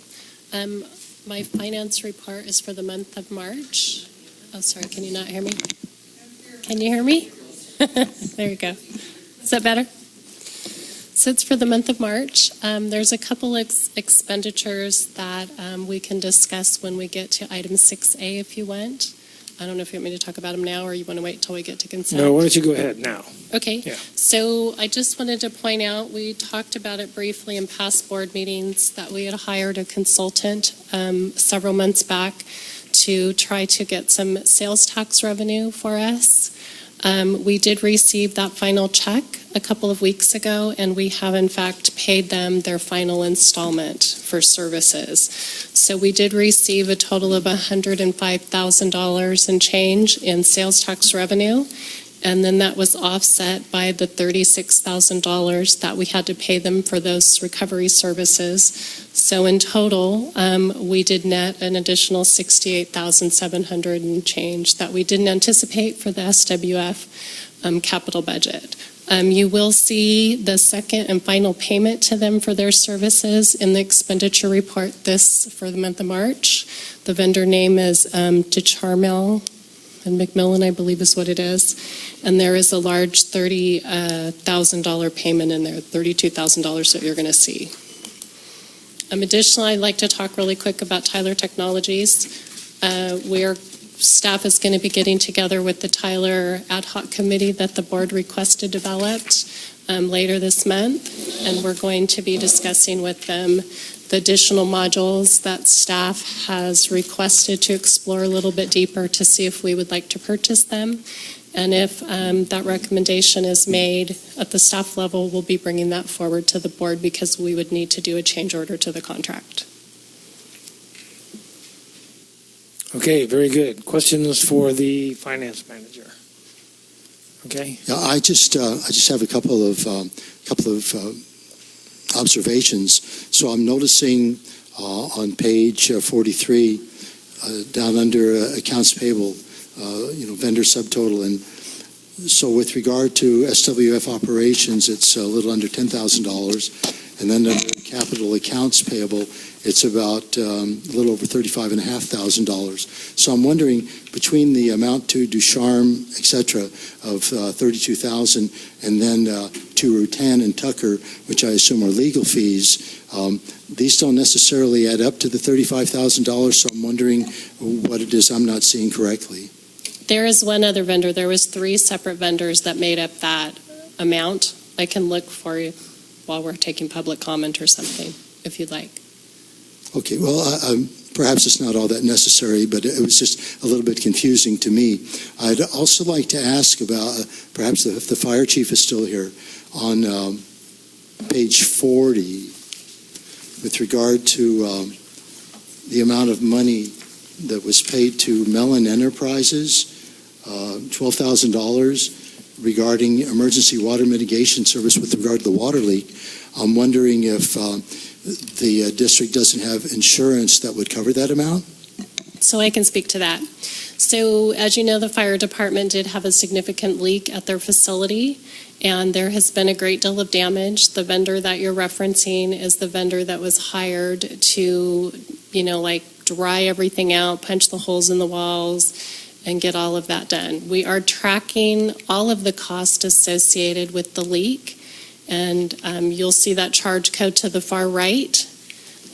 My finance report is for the month of March. Oh, sorry, can you not hear me? Can you hear me? There you go. Is that better? So it's for the month of March. There's a couple expenditures that we can discuss when we get to item 6A if you want. I don't know if you want me to talk about them now or you want to wait until we get to consent. No, why don't you go ahead now? Okay. Yeah. So I just wanted to point out, we talked about it briefly in past board meetings, that we had hired a consultant several months back to try to get some sales tax revenue for us. We did receive that final check a couple of weeks ago, and we have in fact paid them their final installment for services. So we did receive a total of $105,000 and change in sales tax revenue, and then that was offset by the $36,000 that we had to pay them for those recovery services. So in total, we did net an additional $68,700 and change that we didn't anticipate for the SWF capital budget. You will see the second and final payment to them for their services in the expenditure report for the month of March. The vendor name is DeCharmel and McMillan, I believe is what it is. And there is a large $30,000 payment in there, $32,000 that you're going to see. Additionally, I'd like to talk really quick about Tyler Technologies. Staff is going to be getting together with the Tyler ad hoc committee that the board requested developed later this month, and we're going to be discussing with them the additional modules that staff has requested to explore a little bit deeper to see if we would like to purchase them. And if that recommendation is made at the staff level, we'll be bringing that forward to the board because we would need to do a change order to the contract. Okay, very good. Questions for the finance manager? Okay? Yeah, I just have a couple of observations. So I'm noticing on page 43, down under accounts payable, vendor subtotal, and so with regard to SWF operations, it's a little under $10,000, and then under capital accounts payable, it's about a little over $35,500. So I'm wondering, between the amount to Ducharme, et cetera, of $32,000, and then to Rutan and Tucker, which I assume are legal fees, these don't necessarily add up to the $35,000. So I'm wondering what it is I'm not seeing correctly. There is one other vendor. There was 3 separate vendors that made up that amount. I can look for you while we're taking public comment or something, if you'd like. Okay, well, perhaps it's not all that necessary, but it was just a little bit confusing to me. I'd also like to ask about, perhaps if the fire chief is still here, on page 40, with regard to the amount of money that was paid to Mellon Enterprises, $12,000 regarding emergency water mitigation service with regard to the water leak. I'm wondering if the district doesn't have insurance that would cover that amount? So I can speak to that. So as you know, the fire department did have a significant leak at their facility, and there has been a great deal of damage. The vendor that you're referencing is the vendor that was hired to, dry everything out, punch the holes in the walls, and get all of that done. We are tracking all of the cost associated with the leak, and you'll see that charge code to the far right.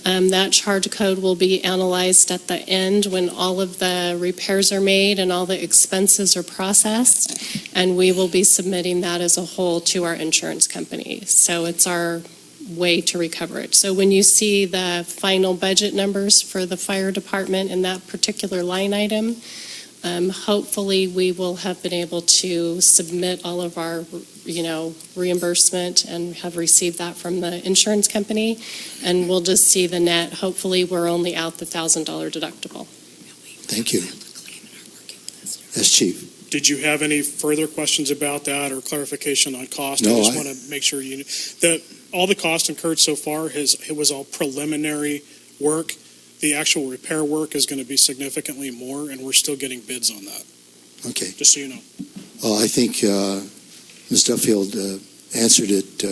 That charge code will be analyzed at the end when all of the repairs are made and all the expenses are processed, and we will be submitting that as a whole to our insurance company. So it's our way to recover it. So when you see the final budget numbers for the fire department in that particular line item, hopefully we will have been able to submit all of our, reimbursement and have received that from the insurance company, and we'll just see the net. Hopefully we're only out the $1,000 deductible. Thank you. Yes, Chief. Did you have any further questions about that or clarification on cost? No, I just want to make sure that all the cost incurred so far it was all preliminary work. The actual repair work is going to be significantly more, and we're still getting bids on that. Okay. Just so you know. Well, I think Ms. Duffield answered it,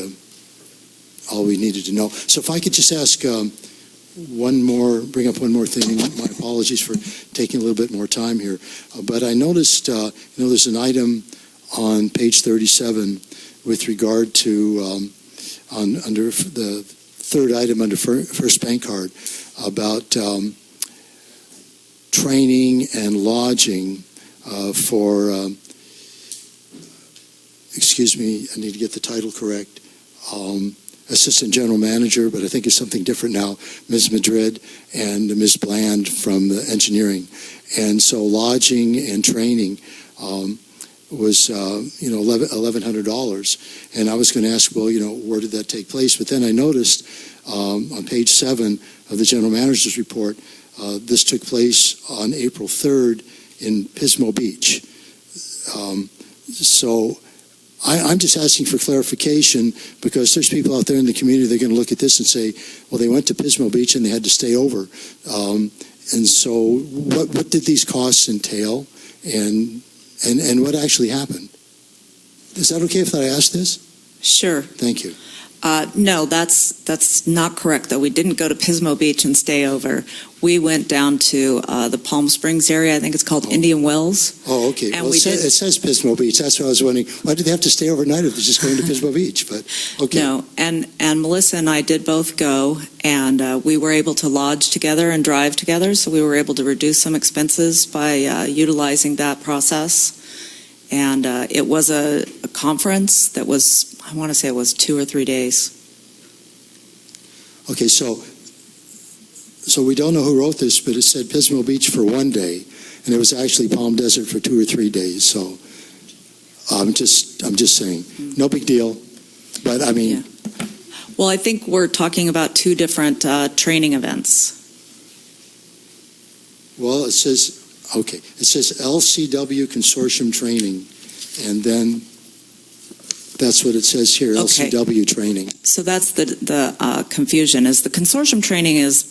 all we needed to know. So if I could just ask bring up one more thing. My apologies for taking a little bit more time here. But I noticed, there's an item on page 37 with regard to, under the third item under First Bank Card, about training and lodging for, excuse me, I need to get the title correct, Assistant General Manager, but I think it's something different now, Ms. Madrid and Ms. Bland from the engineering. And so lodging and training was, $1,100. And I was going to ask, well, where did that take place? But then I noticed on page 7 of the General Manager's report, this took place on April 3rd in Pismo Beach. So I'm just asking for clarification, because there's people out there in the community that are going to look at this and say, well, they went to Pismo Beach and they had to stay over. And so what did these costs entail, and what actually happened? Is that okay if I ask this? Sure. Thank you. No, that's not correct, though. We didn't go to Pismo Beach and stay over. We went down to the Palm Springs area. I think it's called Indian Wells. Oh, okay. And well, it says Pismo Beach. That's what I was wondering. Why did they have to stay overnight if they're just going to Pismo Beach? But okay. No, and Melissa and I did both go, and we were able to lodge together and drive together, so we were able to reduce some expenses by utilizing that process. And it was a conference that was, I want to say it was 2 or 3 days. Okay, so we don't know who wrote this, but it said Pismo Beach for 1 day, and it was actually Palm Desert for 2 or 3 days. So I'm just saying, no big deal. But I mean, Yeah. Well, I think we're talking about 2 different training events. well, it says LCW Consortium Training, and then That's what it says here, Okay. LCW training. So that's the confusion, is the consortium training is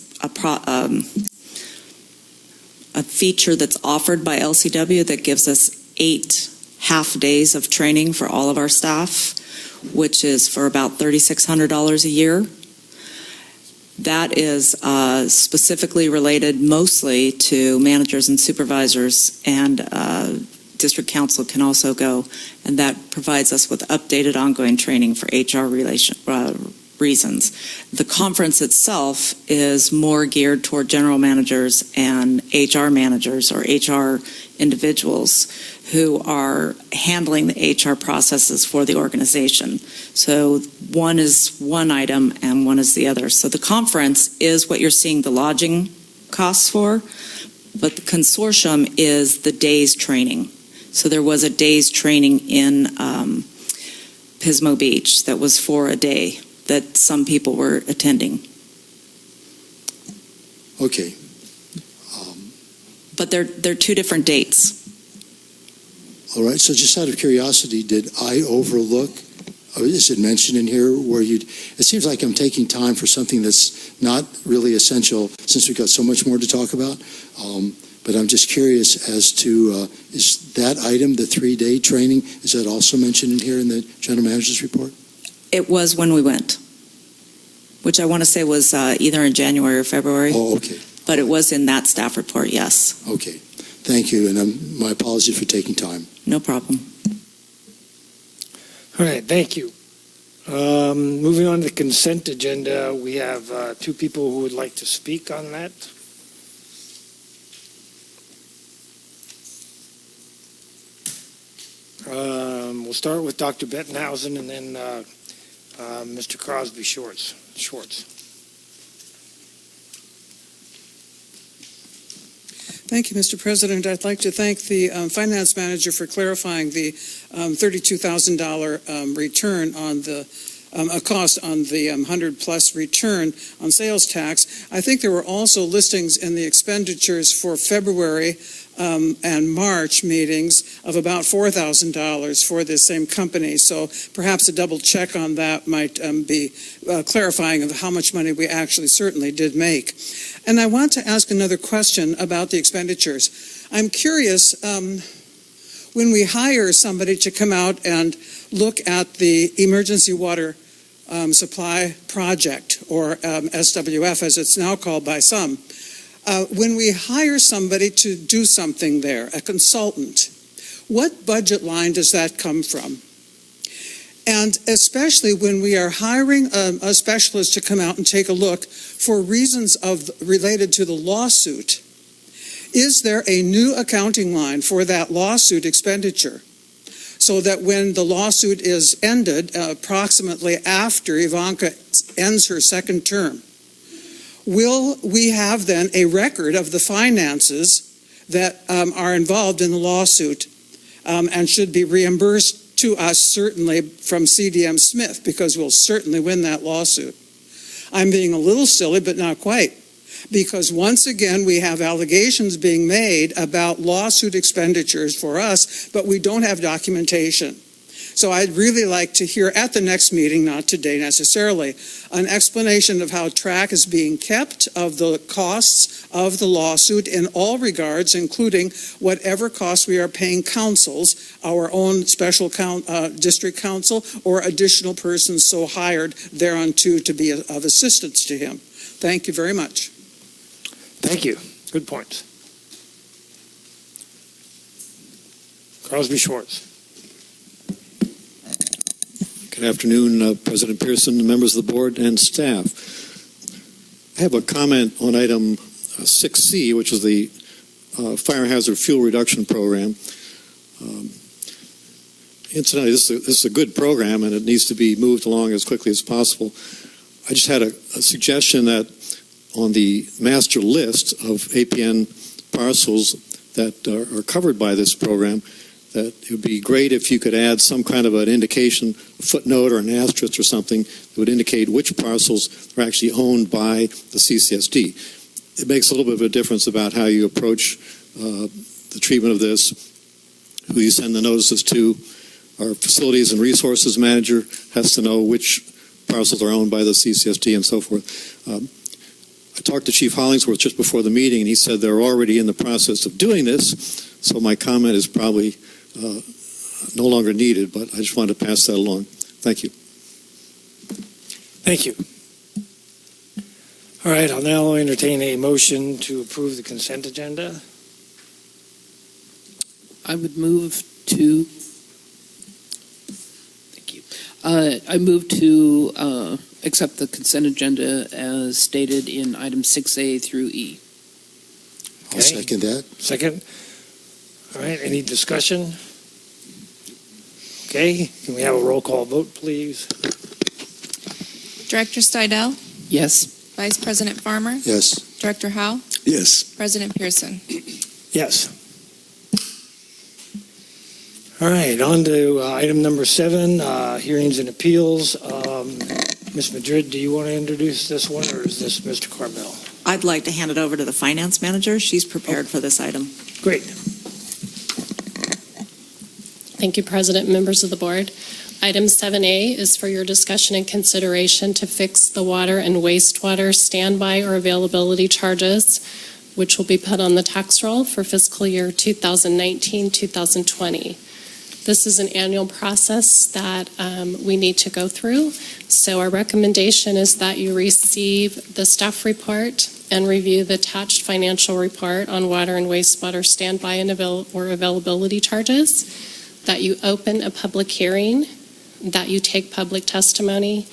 a feature that's offered by LCW that gives us 8 half days of training for all of our staff, which is for about $3,600 a year. That is specifically related mostly to managers and supervisors, and district council can also go, and that provides us with updated ongoing training for HR reasons. The conference itself is more geared toward general managers and HR managers or HR individuals who are handling the HR processes for the organization. So one is one item and one is the other. So the conference is what you're seeing the lodging costs for, but the consortium is the day's training. So there was a day's training in Pismo Beach that was for a day that some people were attending. Okay. But they're two different dates. All right, so just out of curiosity, did I overlook, or is it mentioned in here where it seems like I'm taking time for something that's not really essential since we've got so much more to talk about. But I'm just curious as to, is that item, the 3-day training, is that also mentioned in here in the general manager's report? It was when we went, which I want to say was either in January or February. Oh, okay. But it was in that staff report, yes. Okay. Thank you, and my apologies for taking time. No problem. All right, thank you. Moving on to the consent agenda, we have 2 people who would like to speak on that. We'll start with Dr. Bettenhausen and then Mr. Crosby Schwartz. Thank you, Mr. President. I'd like to thank the finance manager for clarifying the $32,000 return on the a cost on the 100-plus return on sales tax. I think there were also listings in the expenditures for February and March meetings of about $4,000 for this same company. So perhaps a double check on that might be clarifying of how much money we actually certainly did make. And I want to ask another question about the expenditures. I'm curious, when we hire somebody to come out and look at the emergency water supply project, or SWF as it's now called by some, when we hire somebody to do something there, a consultant, what budget line does that come from? And especially when we are hiring a specialist to come out and take a look for reasons related to the lawsuit, is there a new accounting line for that lawsuit expenditure? So that when the lawsuit is ended, approximately after Ivanka ends her second term, will we have then a record of the finances that are involved in the lawsuit and should be reimbursed to us, certainly from CDM Smith, because we'll certainly win that lawsuit? I'm being a little silly, but not quite. Because once again, we have allegations being made about lawsuit expenditures for us, but we don't have documentation. So I'd really like to hear at the next meeting, not today necessarily, an explanation of how track is being kept of the costs of the lawsuit in all regards, including whatever costs we are paying councils, our own special district council, or additional persons so hired thereunto to be of assistance to him. Thank you very much. Thank you. Good points. Crosby Schwartz. Good afternoon, President Pearson, members of the board, and staff. I have a comment on item 6C, which is the fire hazard fuel reduction program. Incidentally, this is a good program, and it needs to be moved along as quickly as possible. I just had a suggestion that on the master list of APN parcels that are covered by this program, that it would be great if you could add some kind of an indication, a footnote or an asterisk or something that would indicate which parcels are actually owned by the CCSD. It makes a little bit of a difference about how you approach the treatment of this, who you send the notices to, our facilities and resources manager has to know which parcels are owned by the CCSD and so forth. I talked to Chief Hollingsworth just before the meeting, and he said they're already in the process of doing this, so my comment is probably no longer needed, but I just wanted to pass that along. Thank you. Thank you. All right, I'll now entertain a motion to approve the consent agenda. I would move to. Thank you. I move to accept the consent agenda as stated in items 6A through E. I'll second that. Second. All right, any discussion? Okay, can we have a roll call vote, please? Director Stidel? Yes. Vice President Farmer? Yes. Director Howe? Yes. President Pearson? Yes. All right, on to item number 7, hearings and appeals. Ms. Madrid, do you want to introduce this one, or is this Mr. Carmel? I'd like to hand it over to the finance manager. She's prepared for this item. Great. Thank you, President and members of the board. Item 7A is for your discussion and consideration to fix the water and wastewater standby or availability charges, which will be put on the tax roll for fiscal year 2019-2020. This is an annual process that we need to go through. So our recommendation is that you receive the staff report and review the attached financial report on water and wastewater standby and availability charges, that you open a public hearing, that you take public testimony.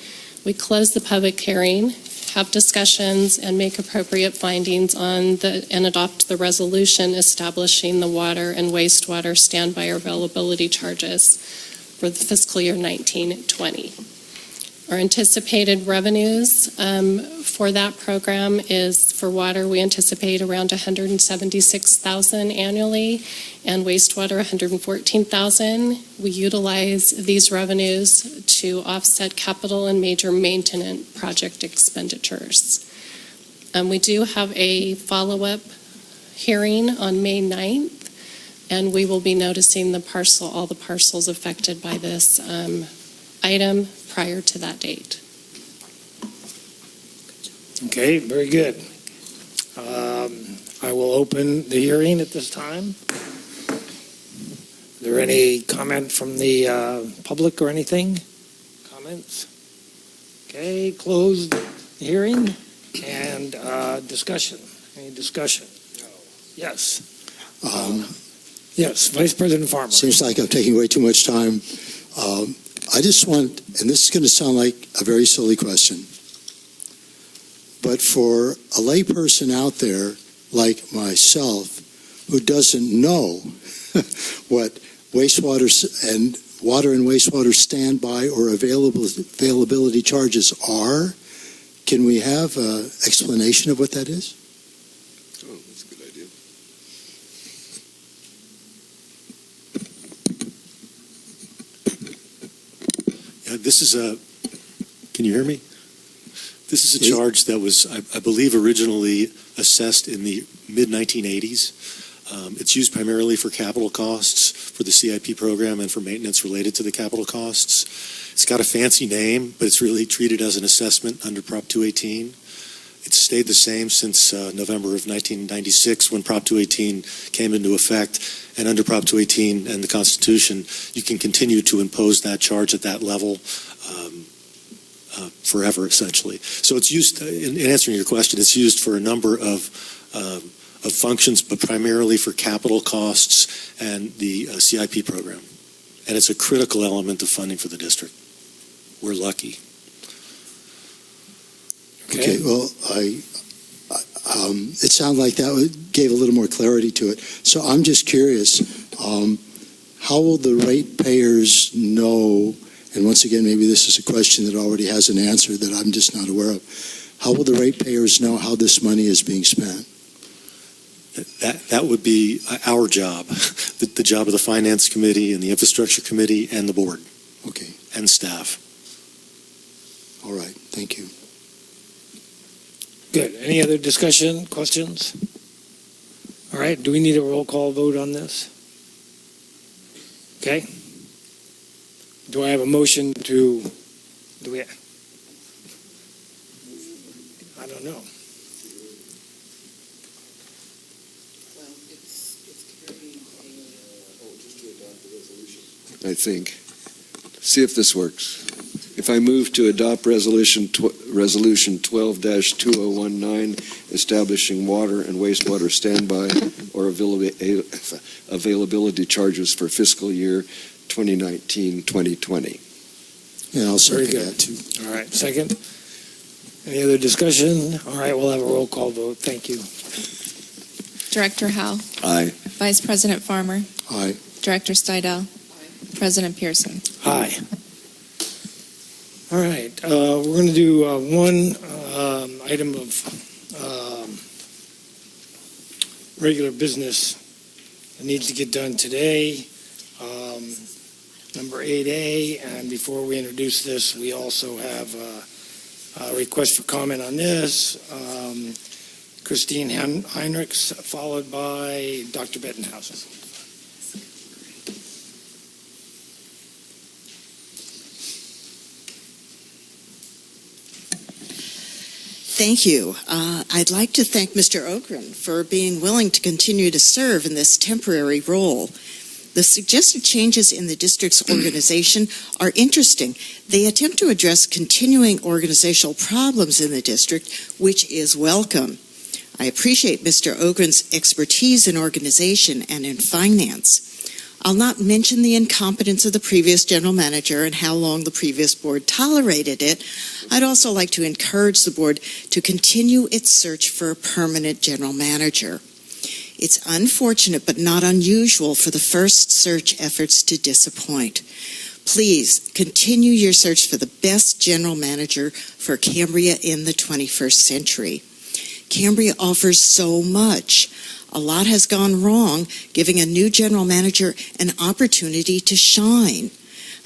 We close the public hearing, have discussions, and make appropriate findings on and adopt the resolution establishing the water and wastewater standby or availability charges for the fiscal year 1920. Our anticipated revenues for that program is, for water, we anticipate around $176,000 annually, and wastewater $114,000. We utilize these revenues to offset capital and major maintenance project expenditures. We do have a follow-up hearing on May 9th, and we will be noticing all the parcels affected by this item prior to that date. Okay, very good. I will open the hearing at this time. Is there any comment from the public or anything? Comments? Okay, close the hearing and discussion. Any discussion? No. Yes. Yes, Vice President Farmer. Seems like I'm taking way too much time. I just want, and this is going to sound like a very silly question, but for a layperson out there like myself who doesn't know what wastewater and water and wastewater standby or availability charges are, can we have an explanation of what that is? Oh, that's a good idea. This is can you hear me? This is a charge that was, I believe, originally assessed in the mid-1980s. It's used primarily for capital costs for the CIP program and for maintenance related to the capital costs. It's got a fancy name, but it's really treated as an assessment under Prop 218. It's stayed the same since November of 1996 when Prop 218 came into effect. And under Prop 218 and the Constitution, you can continue to impose that charge at that level forever, essentially. So it's used, in answering your question, it's used for a number of functions, but primarily for capital costs and the CIP program. And it's a critical element of funding for the district. We're lucky. Okay, well, it sounded like that gave a little more clarity to it. So I'm just curious, how will the ratepayers know, and once again, maybe this is a question that already has an answer that I'm just not aware of, how will the ratepayers know how this money is being spent? That would be our job, the job of the Finance Committee and the Infrastructure Committee and the board. Okay. And staff. All right, thank you. Good. Any other discussion, questions? All right, do we need a roll call vote on this? Okay. Do I have a motion to, do we, I don't know. I think. See if this works. If I move to adopt Resolution 12-2019, establishing water and wastewater standby or availability charges for fiscal year 2019-2020. And I'll Very second good. that too. All right, second. Any other discussion? All right, we'll have a roll call vote. Thank you. Director Howe, Aye. Vice President Farmer, Aye. Director Stidel, President Pearson. Aye. All right, we're going to do one item of regular business that needs to get done today. Number 8A, and before we introduce this, we also have a request for comment on this. Christine Heinrichs, followed by Dr. Bettenhausen. Thank you. I'd like to thank Mr. Ogren for being willing to continue to serve in this temporary role. The suggested changes in the district's organization are interesting. They attempt to address continuing organizational problems in the district, which is welcome. I appreciate Mr. Ogren's expertise in organization and in finance. I'll not mention the incompetence of the previous general manager and how long the previous board tolerated it. I'd also like to encourage the board to continue its search for a permanent general manager. It's unfortunate but not unusual for the first search efforts to disappoint. Please continue your search for the best general manager for Cambria in the 21st century. Cambria offers so much. A lot has gone wrong, giving a new general manager an opportunity to shine.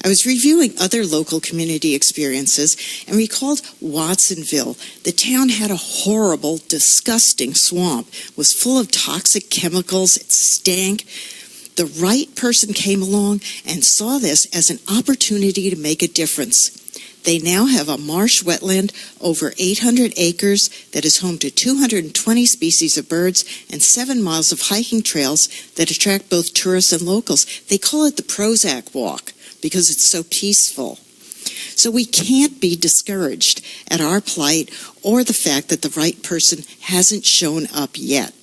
I was reviewing other local community experiences and recalled Watsonville. The town had a horrible, disgusting swamp. It was full of toxic chemicals. It stank. The right person came along and saw this as an opportunity to make a difference. They now have a marsh wetland over 800 acres that is home to 220 species of birds and 7 miles of hiking trails that attract both tourists and locals. They call it the Prozac Walk because it's so peaceful. So we can't be discouraged at our plight or the fact that the right person hasn't shown up yet.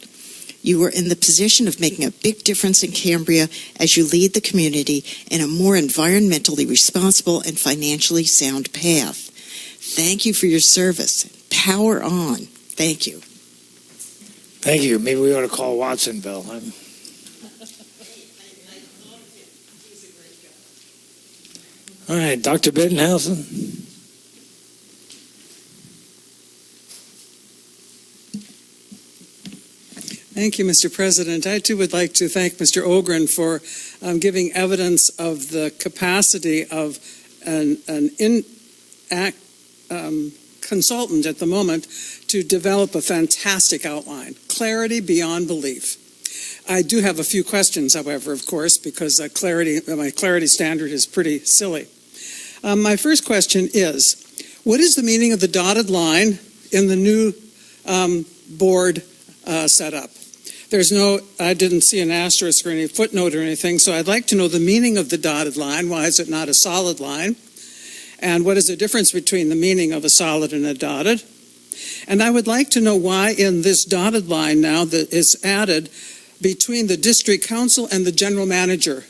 You are in the position of making a big difference in Cambria as you lead the community in a more environmentally responsible and financially sound path. Thank you for your service. Power on. Thank you. Thank you. Maybe we ought to call Watsonville. All right, Dr. Bettenhausen. Thank you, Mr. President. I too would like to thank Mr. Ogren for giving evidence of the capacity of an consultant at the moment to develop a fantastic outline. Clarity beyond belief. I do have a few questions, however, of course, because my clarity standard is pretty silly. My first question is, what is the meaning of the dotted line in the new board setup? I didn't see an asterisk or any footnote or anything, so I'd like to know the meaning of the dotted line. Why is it not a solid line? And what is the difference between the meaning of a solid and a dotted? And I would like to know why in this dotted line now that is added between the district council and the general manager.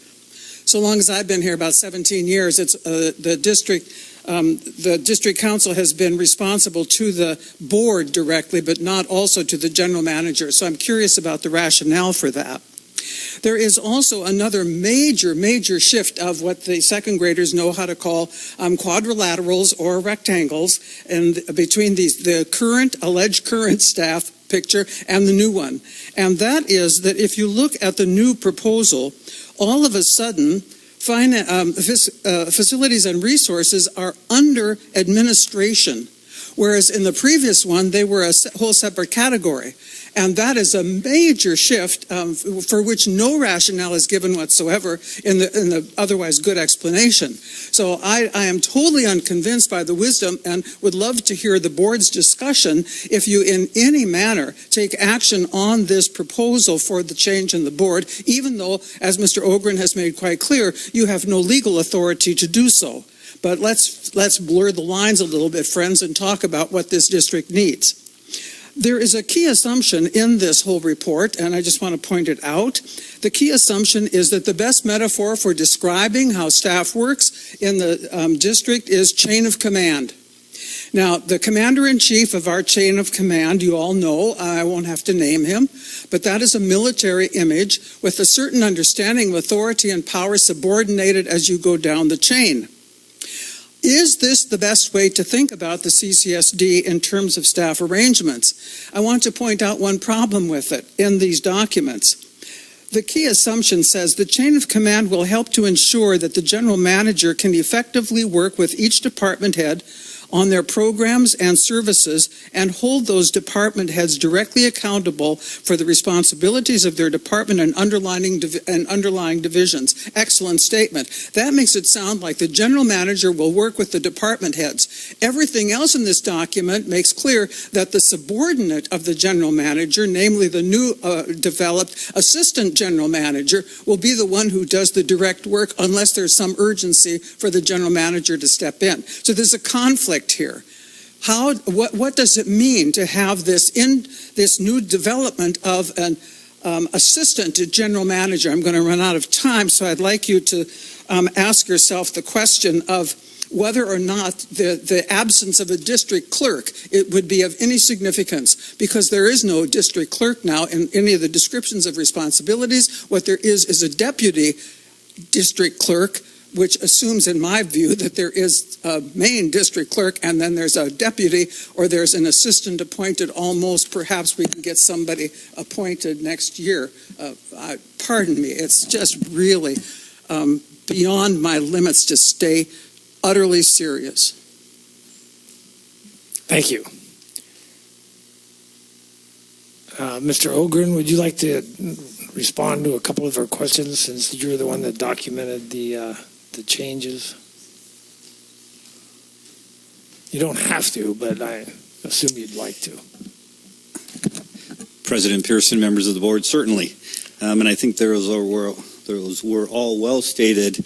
So long as I've been here, about 17 years, it's the district council has been responsible to the board directly, but not also to the general manager. So I'm curious about the rationale for that. There is also another major shift of what the second graders know how to call quadrilaterals or rectangles, and between the alleged current staff picture and the new one. And that is that if you look at the new proposal, all of a sudden, facilities and resources are under administration, whereas in the previous one, they were a whole separate category. And that is a major shift for which no rationale is given whatsoever in the otherwise good explanation. So I am totally unconvinced by the wisdom and would love to hear the board's discussion if you in any manner take action on this proposal for the change in the board, even though, as Mr. Ogren has made quite clear, you have no legal authority to do so. But let's blur the lines a little bit, friends, and talk about what this district needs. There is a key assumption in this whole report, and I just want to point it out. The key assumption is that the best metaphor for describing how staff works in the district is chain of command. Now, the commander-in-chief of our chain of command, you all know, I won't have to name him, but that is a military image with a certain understanding of authority and power subordinated as you go down the chain. Is this the best way to think about the CCSD in terms of staff arrangements? I want to point out one problem with it in these documents. The key assumption says the chain of command will help to ensure that the general manager can effectively work with each department head on their programs and services and hold those department heads directly accountable for the responsibilities of their department and underlying divisions. Excellent statement. That makes it sound like the general manager will work with the department heads. Everything else in this document makes clear that the subordinate of the general manager, namely the new developed assistant general manager, will be the one who does the direct work unless there's some urgency for the general manager to step in. So there's a conflict here. What does it mean to have this new development of an assistant to general manager? I'm going to run out of time, so I'd like you to ask yourself the question of whether or not the absence of a district clerk it would be of any significance, because there is no district clerk now in any of the descriptions of responsibilities. What there is a deputy district clerk, which assumes, in my view, that there is a main district clerk and then there's a deputy or there's an assistant appointed almost. Perhaps we can get somebody appointed next year. Pardon me, it's just really beyond my limits to stay utterly serious. Thank you. Mr. Ogren, would you like to respond to a couple of our questions since you're the one that documented the changes? You don't have to, but I assume you'd like to. President Pearson, members of the board, certainly. And I think those were all well-stated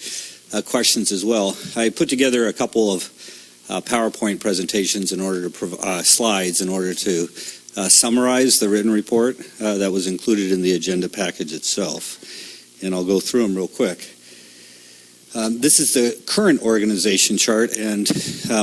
questions as well. I put together a couple of PowerPoint presentations in order to slides in order to summarize the written report that was included in the agenda package itself. And I'll go through them real quick. This is the current organization chart, and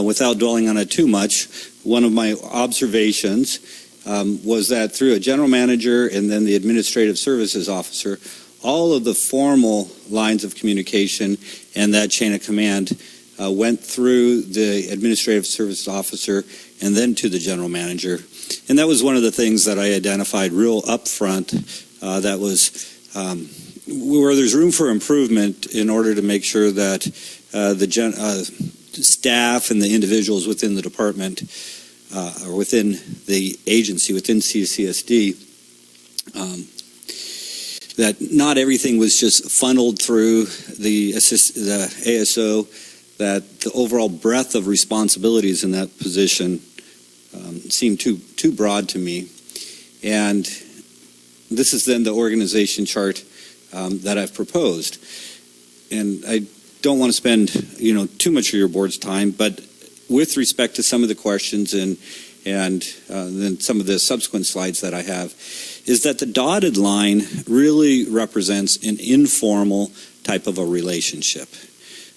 without dwelling on it too much, one of my observations was that through a general manager and then the administrative services officer, all of the formal lines of communication and that chain of command went through the administrative services officer and then to the general manager. And that was one of the things that I identified real upfront that was where there's room for improvement in order to make sure that the staff and the individuals within the department or within the agency, within CCSD, that not everything was just funneled through the ASO, that the overall breadth of responsibilities in that position seemed too broad to me. And this is then the organization chart that I've proposed. And I don't want to spend too much of your board's time, but with respect to some of the questions and then some of the subsequent slides that I have, is that the dotted line really represents an informal type of a relationship.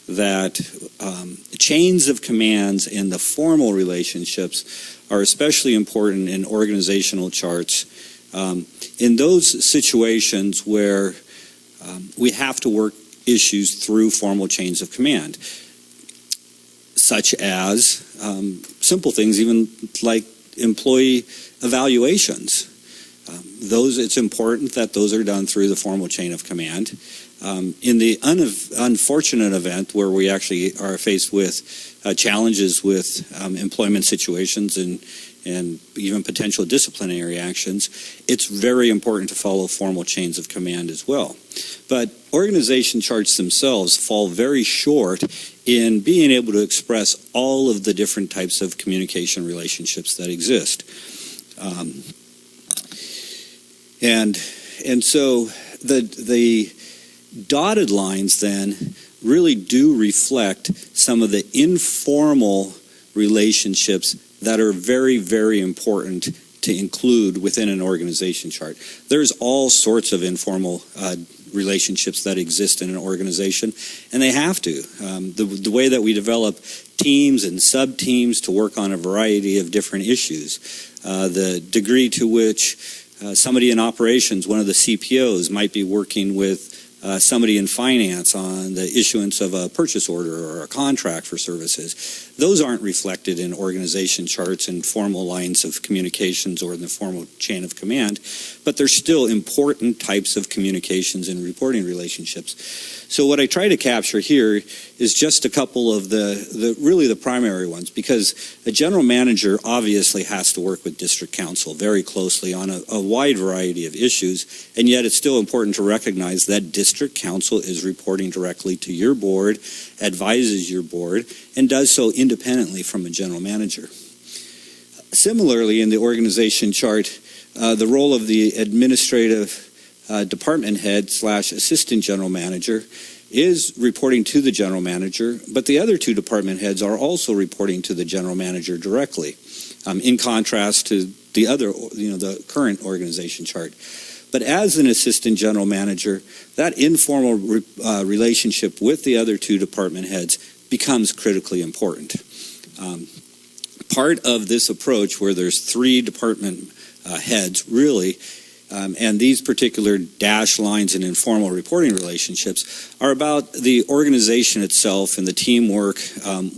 That chains of commands and the formal relationships are especially important in organizational charts. In those situations where we have to work issues through formal chains of command, such as simple things, even like employee evaluations. It's important that those are done through the formal chain of command. In the unfortunate event where we actually are faced with challenges with employment situations and even potential disciplinary actions, it's very important to follow formal chains of command as well. But organization charts themselves fall very short in being able to express all of the different types of communication relationships that exist. And so the dotted lines then really do reflect some of the informal relationships that are very, very important to include within an organization chart. There's all sorts of informal relationships that exist in an organization, and they have to. The way that we develop teams and sub-teams to work on a variety of different issues, the degree to which somebody in operations, one of the CPOs, might be working with somebody in finance on the issuance of a purchase order or a contract for services. Those aren't reflected in organization charts and formal lines of communications or in the formal chain of command, but they're still important types of communications and reporting relationships. So what I try to capture here is just a couple of the primary ones, because a general manager obviously has to work with district council very closely on a wide variety of issues, and yet it's still important to recognize that district council is reporting directly to your board, advises your board, and does so independently from a general manager. Similarly, in the organization chart, the role of the administrative department head / assistant general manager is reporting to the general manager, but the other two department heads are also reporting to the general manager directly, in contrast to the other, the current organization chart. But as an assistant general manager, that informal relationship with the other two department heads becomes critically important. Part of this approach, where there's three department heads really, and these particular dash lines and informal reporting relationships are about the organization itself and the teamwork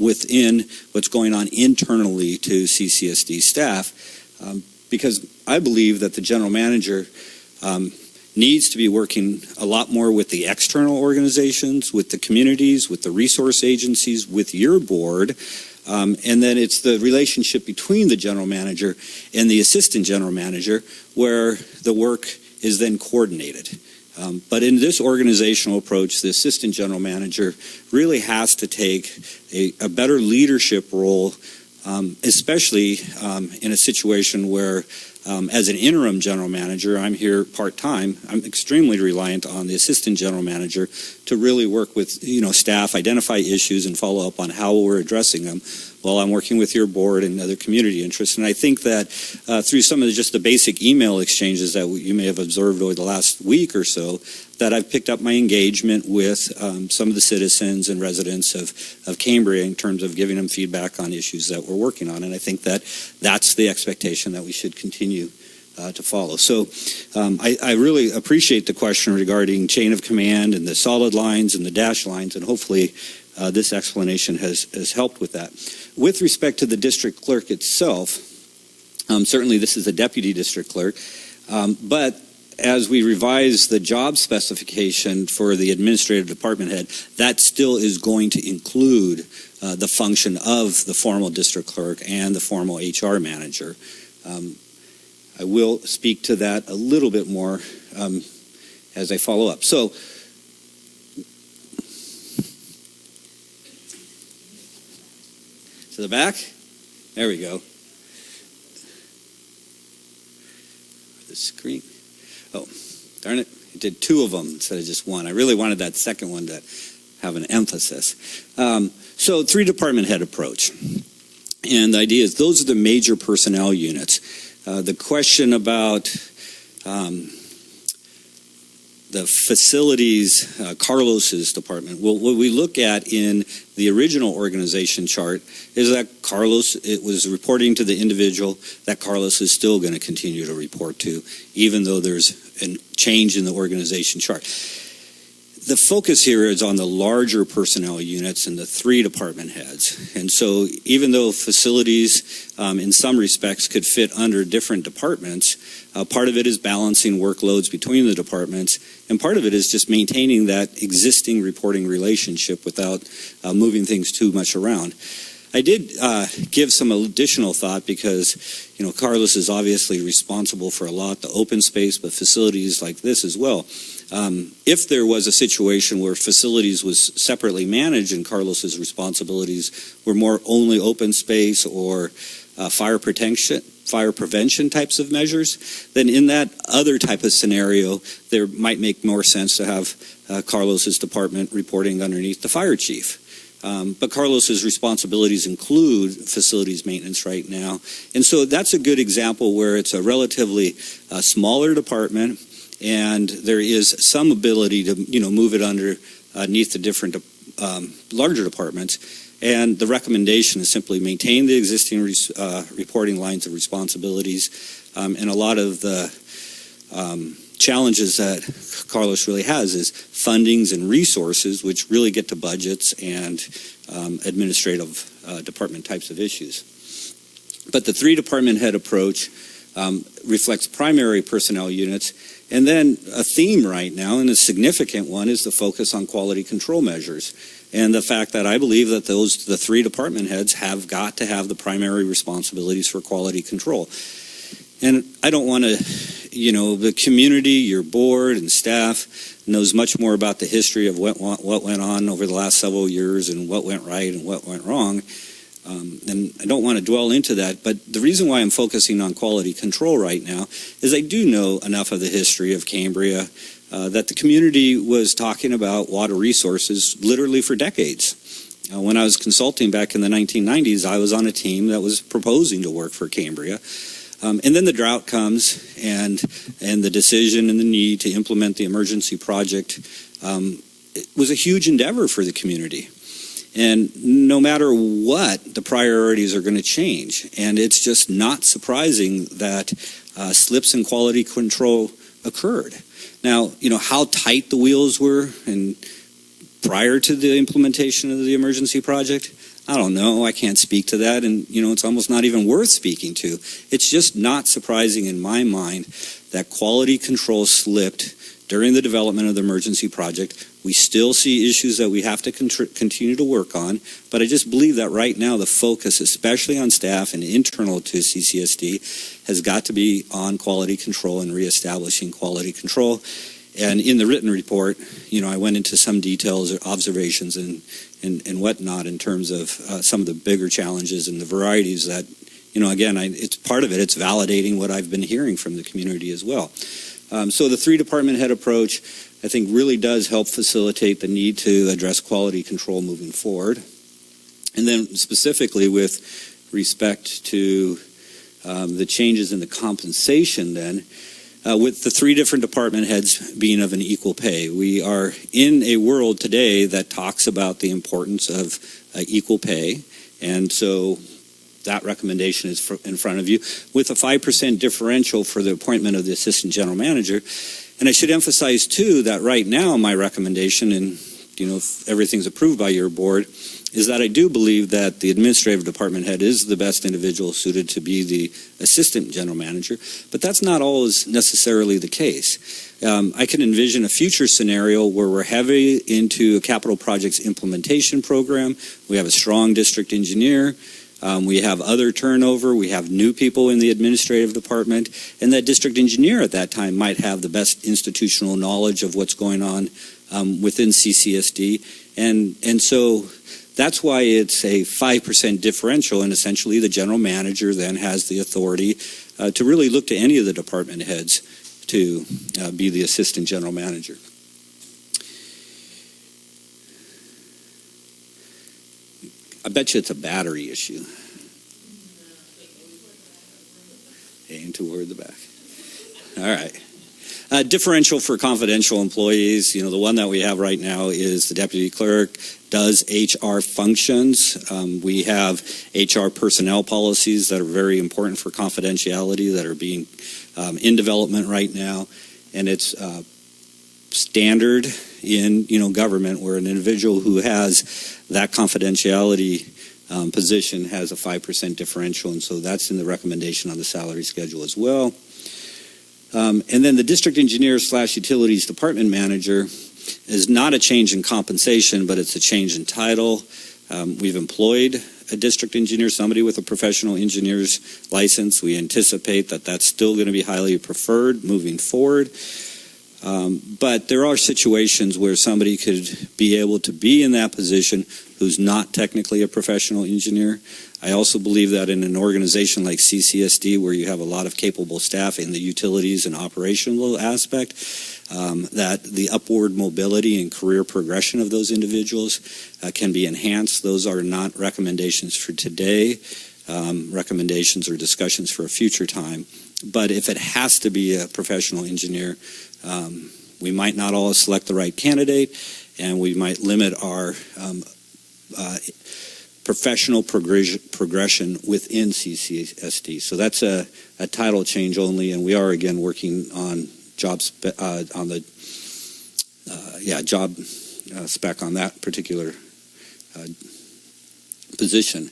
within what's going on internally to CCSD staff, because I believe that the general manager needs to be working a lot more with the external organizations, with the communities, with the resource agencies, with your board, and then it's the relationship between the general manager and the assistant general manager where the work is then coordinated. But in this organizational approach, the assistant general manager really has to take a better leadership role, especially in a situation where as an interim general manager, I'm here part-time. I'm extremely reliant on the assistant general manager to really work with staff, identify issues, and follow up on how we're addressing them while I'm working with your board and other community interests. And I think that through some of just the basic email exchanges that you may have observed over the last week or so, that I've picked up my engagement with some of the citizens and residents of Cambria in terms of giving them feedback on issues that we're working on. And I think that that's the expectation that we should continue to follow. So I really appreciate the question regarding chain of command and the solid lines and the dash lines, and hopefully this explanation has helped with that. With respect to the district clerk itself, certainly this is a deputy district clerk, but as we revise the job specification for the administrative department head, that still is going to include the function of the formal district clerk and the formal HR manager. I will speak to that a little bit more as I follow up. So, to the back, there we go. The screen. Oh, darn it. I did two of them instead of just one. I really wanted that second one to have an emphasis. So, three department head approach. And the idea is those are the major personnel units. The question about the facilities, Carlos's department, what we look at in the original organization chart is that Carlos, it was reporting to the individual that Carlos is still going to continue to report to, even though there's a change in the organization chart. The focus here is on the larger personnel units and the three department heads. And so even though facilities in some respects could fit under different departments, part of it is balancing workloads between the departments, And part of it is just maintaining that existing reporting relationship without moving things too much around. I did give some additional thought because, Carlos is obviously responsible for a lot, the open space, but facilities like this as well. If there was a situation where facilities was separately managed and Carlos's responsibilities were more only open space or fire prevention types of measures, then in that other type of scenario, there might make more sense to have Carlos's department reporting underneath the fire chief. But Carlos's responsibilities include facilities maintenance right now. And so that's a good example where it's a relatively smaller department and there is some ability to, move it underneath the different larger departments. And the recommendation is simply maintain the existing reporting lines of responsibilities. And a lot of the challenges that Carlos really has is fundings and resources, which really get to budgets and administrative department types of issues. But the 3-department head approach reflects primary personnel units. And then a theme right now, and a significant one, is the focus on quality control measures. And the fact that I believe that the 3 department heads have got to have the primary responsibilities for quality control. And I don't want to, the community, your board and staff knows much more about the history of what went on over the last several years and what went right and what went wrong. And I don't want to dwell into that, but the reason why I'm focusing on quality control right now is I do know enough of the history of Cambria that the community was talking about water resources literally for decades. When I was consulting back in the 1990s, I was on a team that was proposing to work for Cambria. And then the drought comes and the decision and the need to implement the emergency project it was a huge endeavor for the community. And no matter what, the priorities are going to change. And it's just not surprising that slips in quality control occurred. Now, how tight the wheels were and prior to the implementation of the emergency project, I don't know. I can't speak to that. And, it's almost not even worth speaking to. It's just not surprising in my mind that quality control slipped during the development of the emergency project. We still see issues that we have to continue to work on, but I just believe that right now the focus, especially on staff and internal to CCSD, has got to be on quality control and reestablishing quality control. And in the written report, I went into some details or observations and whatnot in terms of some of the bigger challenges and the varieties that, again, it's part of it. It's validating what I've been hearing from the community as well. So the 3-department head approach, I think, really does help facilitate the need to address quality control moving forward. And then specifically with respect to the changes in the compensation then, with the 3 different department heads being of an equal pay. We are in a world today that talks about the importance of equal pay. And so that recommendation is in front of you with a 5% differential for the appointment of the assistant general manager. And I should emphasize, too, that right now my recommendation, and if everything's approved by your board, is that I do believe that the administrative department head is the best individual suited to be the assistant general manager. But that's not always necessarily the case. I can envision a future scenario where we're heavy into a capital projects implementation program. We have a strong district engineer. We have other turnover. We have new people in the administrative department. And that district engineer at that time might have the best institutional knowledge of what's going on within CCSD. And so that's why it's a 5% differential. And essentially the general manager then has the authority to really look to any of the department heads to be the assistant general manager. I bet you it's a battery issue. Aim toward the back. All right. Differential for confidential employees. The one that we have right now is the deputy clerk does HR functions. We have HR personnel policies that are very important for confidentiality that are being in development right now. And it's standard in government where an individual who has that confidentiality position has a 5% differential, and so that's in the recommendation on the salary schedule as well. And then the district engineer / utilities department manager is not a change in compensation, but it's a change in title. We've employed a district engineer, somebody with a professional engineer's license. We anticipate that that's still going to be highly preferred moving forward. But there are situations where somebody could be able to be in that position who's not technically a professional engineer. I also believe that in an organization like CCSD, where you have a lot of capable staff in the utilities and operational aspect, that the upward mobility and career progression of those individuals can be enhanced. Those are not recommendations for today. Recommendations or discussions for a future time. But if it has to be a professional engineer, we might not all select the right candidate, and we might limit our professional progression within CCSD. So that's a title change only, and we are again working on job spec on that particular position.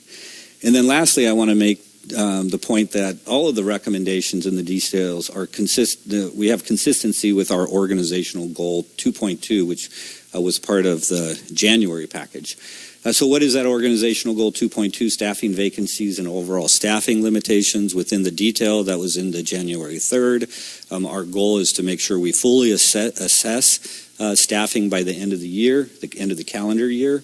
And then lastly, I want to make the point that all of the recommendations and the details are consistent. We have consistency with our organizational goal 2.2, which was part of the January package. So what is that organizational goal 2.2? Staffing vacancies and overall staffing limitations within the detail that was in the January 3rd. Our goal is to make sure we fully assess staffing by the end of the year, the end of the calendar year.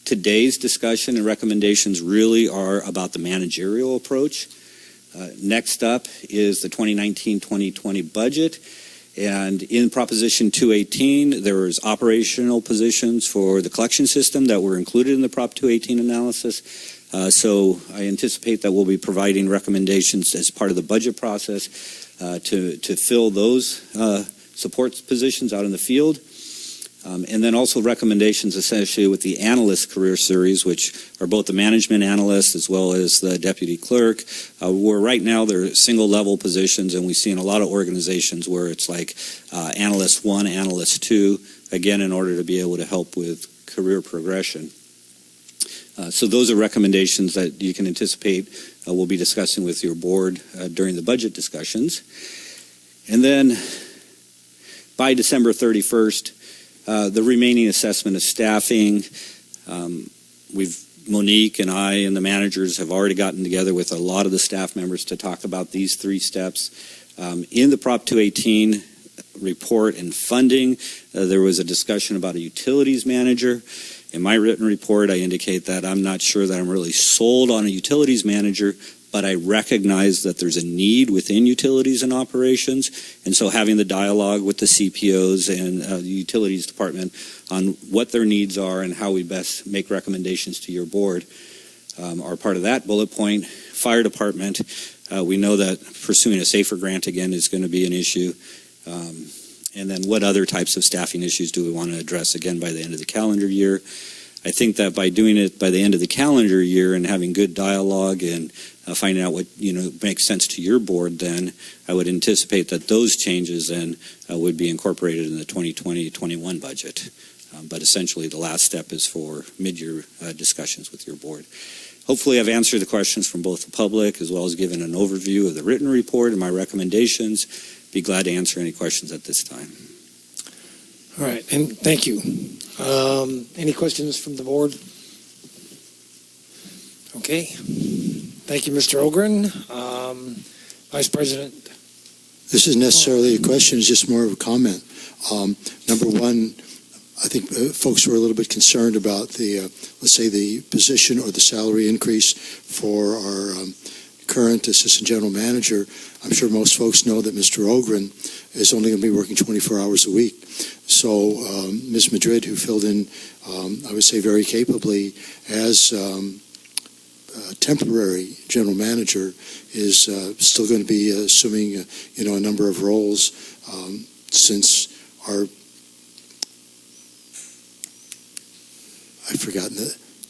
Today's discussion and recommendations really are about the managerial approach. Next up is the 2019-2020 budget. And in Proposition 218, there was operational positions for the collection system that were included in the Prop 218 analysis. So I anticipate that we'll be providing recommendations as part of the budget process to fill those support positions out in the field. And then also recommendations associated with the analyst career series, which are both the management analyst as well as the deputy clerk, where right now they're single level positions, and we see in a lot of organizations where it's like analyst 1, analyst 2, again, in order to be able to help with career progression. So those are recommendations that you can anticipate we'll be discussing with your board during the budget discussions. And then by December 31st, the remaining assessment of staffing, Monique and I and the managers have already gotten together with a lot of the staff members to talk about these 3 steps. In the Prop 218 report and funding, there was a discussion about a utilities manager. In my written report, I indicate that I'm not sure that I'm really sold on a utilities manager, but I recognize that there's a need within utilities and operations, and so having the dialogue with the CPOs and the utilities department on what their needs are and how we best make recommendations to your board are part of that bullet point. Fire department, we know that pursuing a SAFER grant again is going to be an issue. And then what other types of staffing issues do we want to address again by the end of the calendar year? I think that by doing it by the end of the calendar year and having good dialogue and finding out what makes sense to your board, then I would anticipate that those changes then would be incorporated in the 2020-21 budget. But essentially, the last step is for mid-year discussions with your board. Hopefully, I've answered the questions from both the public as well as given an overview of the written report and my recommendations. Be glad to answer any questions at this time. All right, and thank you. Any questions from the board? Okay. Thank you, Mr. Ogren. Vice President. This isn't necessarily a question, it's just more of a comment. Number one, I think folks were a little bit concerned about the, let's say, the position or the salary increase for our current Assistant General Manager. I'm sure most folks know that Mr. Ogren is only going to be working 24 hours a week. So Ms. Madrid, who filled in, I would say very capably as temporary general manager, is still going to be assuming a number of roles since our, I've forgotten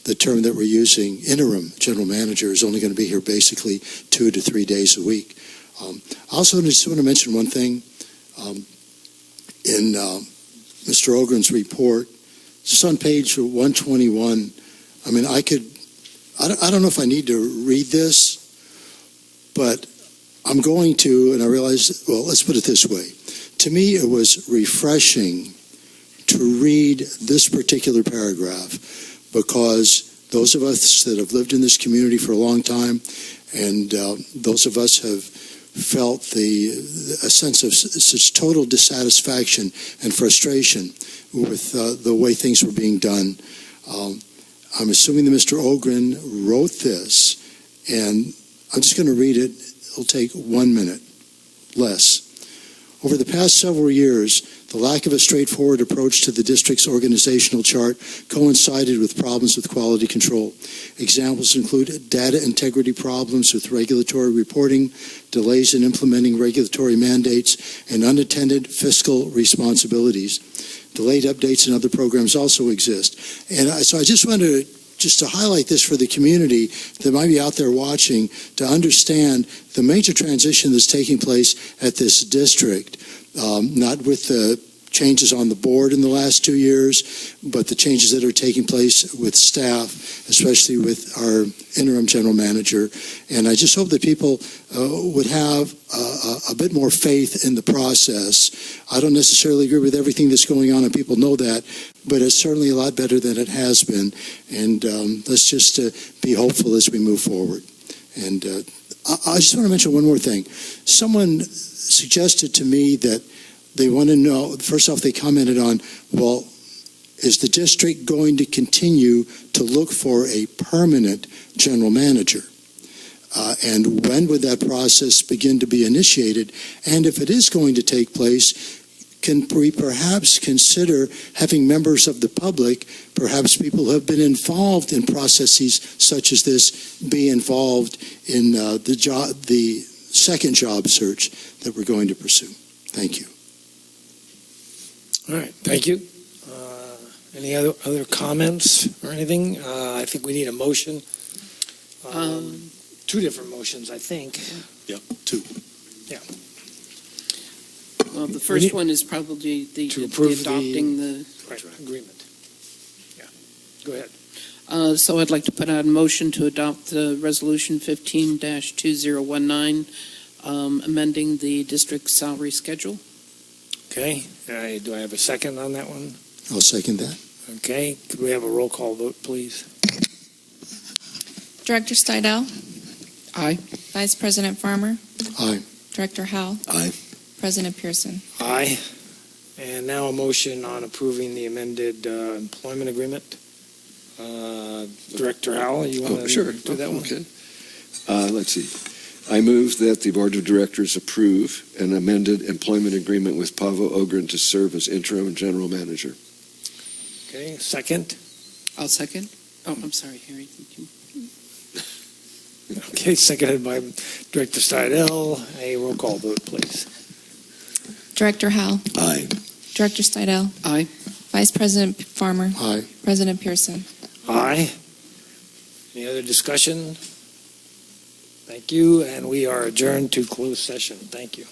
the term that we're using, interim general manager is only going to be here basically 2 to 3 days a week. I also just want to mention one thing. In Mr. Ogren's report, just on page 121, I mean, I don't know if I need to read this, but I'm going to, and I realize, well, let's put it this way. To me, it was refreshing to read this particular paragraph because those of us that have lived in this community for a long time and those of us have felt a sense of such total dissatisfaction and frustration with the way things were being done. I'm assuming that Mr. Ogren wrote this, and I'm just going to read it. It'll take 1 minute, less. Over the past several years, the lack of a straightforward approach to the district's organizational chart coincided with problems with quality control. Examples include data integrity problems with regulatory reporting, delays in implementing regulatory mandates, and unattended fiscal responsibilities. Delayed updates and other programs also exist. And so I just wanted to highlight this for the community that might be out there watching to understand the major transition that's taking place at this district, not with the changes on the board in the last 2 years, but the changes that are taking place with staff, especially with our interim general manager. And I just hope that people would have a bit more faith in the process. I don't necessarily agree with everything that's going on, and people know that, but it's certainly a lot better than it has been. And let's just be hopeful as we move forward. And I just want to mention one more thing. Someone suggested to me that they want to know, first off, they commented on, well, is the district going to continue to look for a permanent general manager? And when would that process begin to be initiated? And if it is going to take place, can we perhaps consider having members of the public, perhaps people who have been involved in processes such as this, be involved in the second job search that we're going to pursue? Thank you. All right, thank you. Any other comments or anything? I think we need a motion. Two different motions, I think. Yep, two. Yeah. Well, the first one is probably the adopting the agreement. Yeah, go ahead. So I'd like to put out a motion to adopt the Resolution 15-2019, amending the district salary schedule. Okay, do I have a second on that one? I'll second that. Okay, could we have a roll call vote, please? Director Stidel? Aye. Vice President Farmer? Aye. Director Howell? Aye. President Pearson? Aye. And now a motion on approving the amended employment agreement. Director Howell, you want to do that one? Okay. Let's see. I move that the Board of Directors approve an amended employment agreement with Paavo Ogren to serve as interim general manager. Okay, second. I'll second. Oh, I'm sorry, Harry. Okay, seconded by Director Stidel. A roll call vote, please. Director Howell? Aye. Director Stidel? Aye. Vice President Farmer? Aye. President Pearson? Aye. Any other discussion? Thank you, and we are adjourned to closed session. Thank you.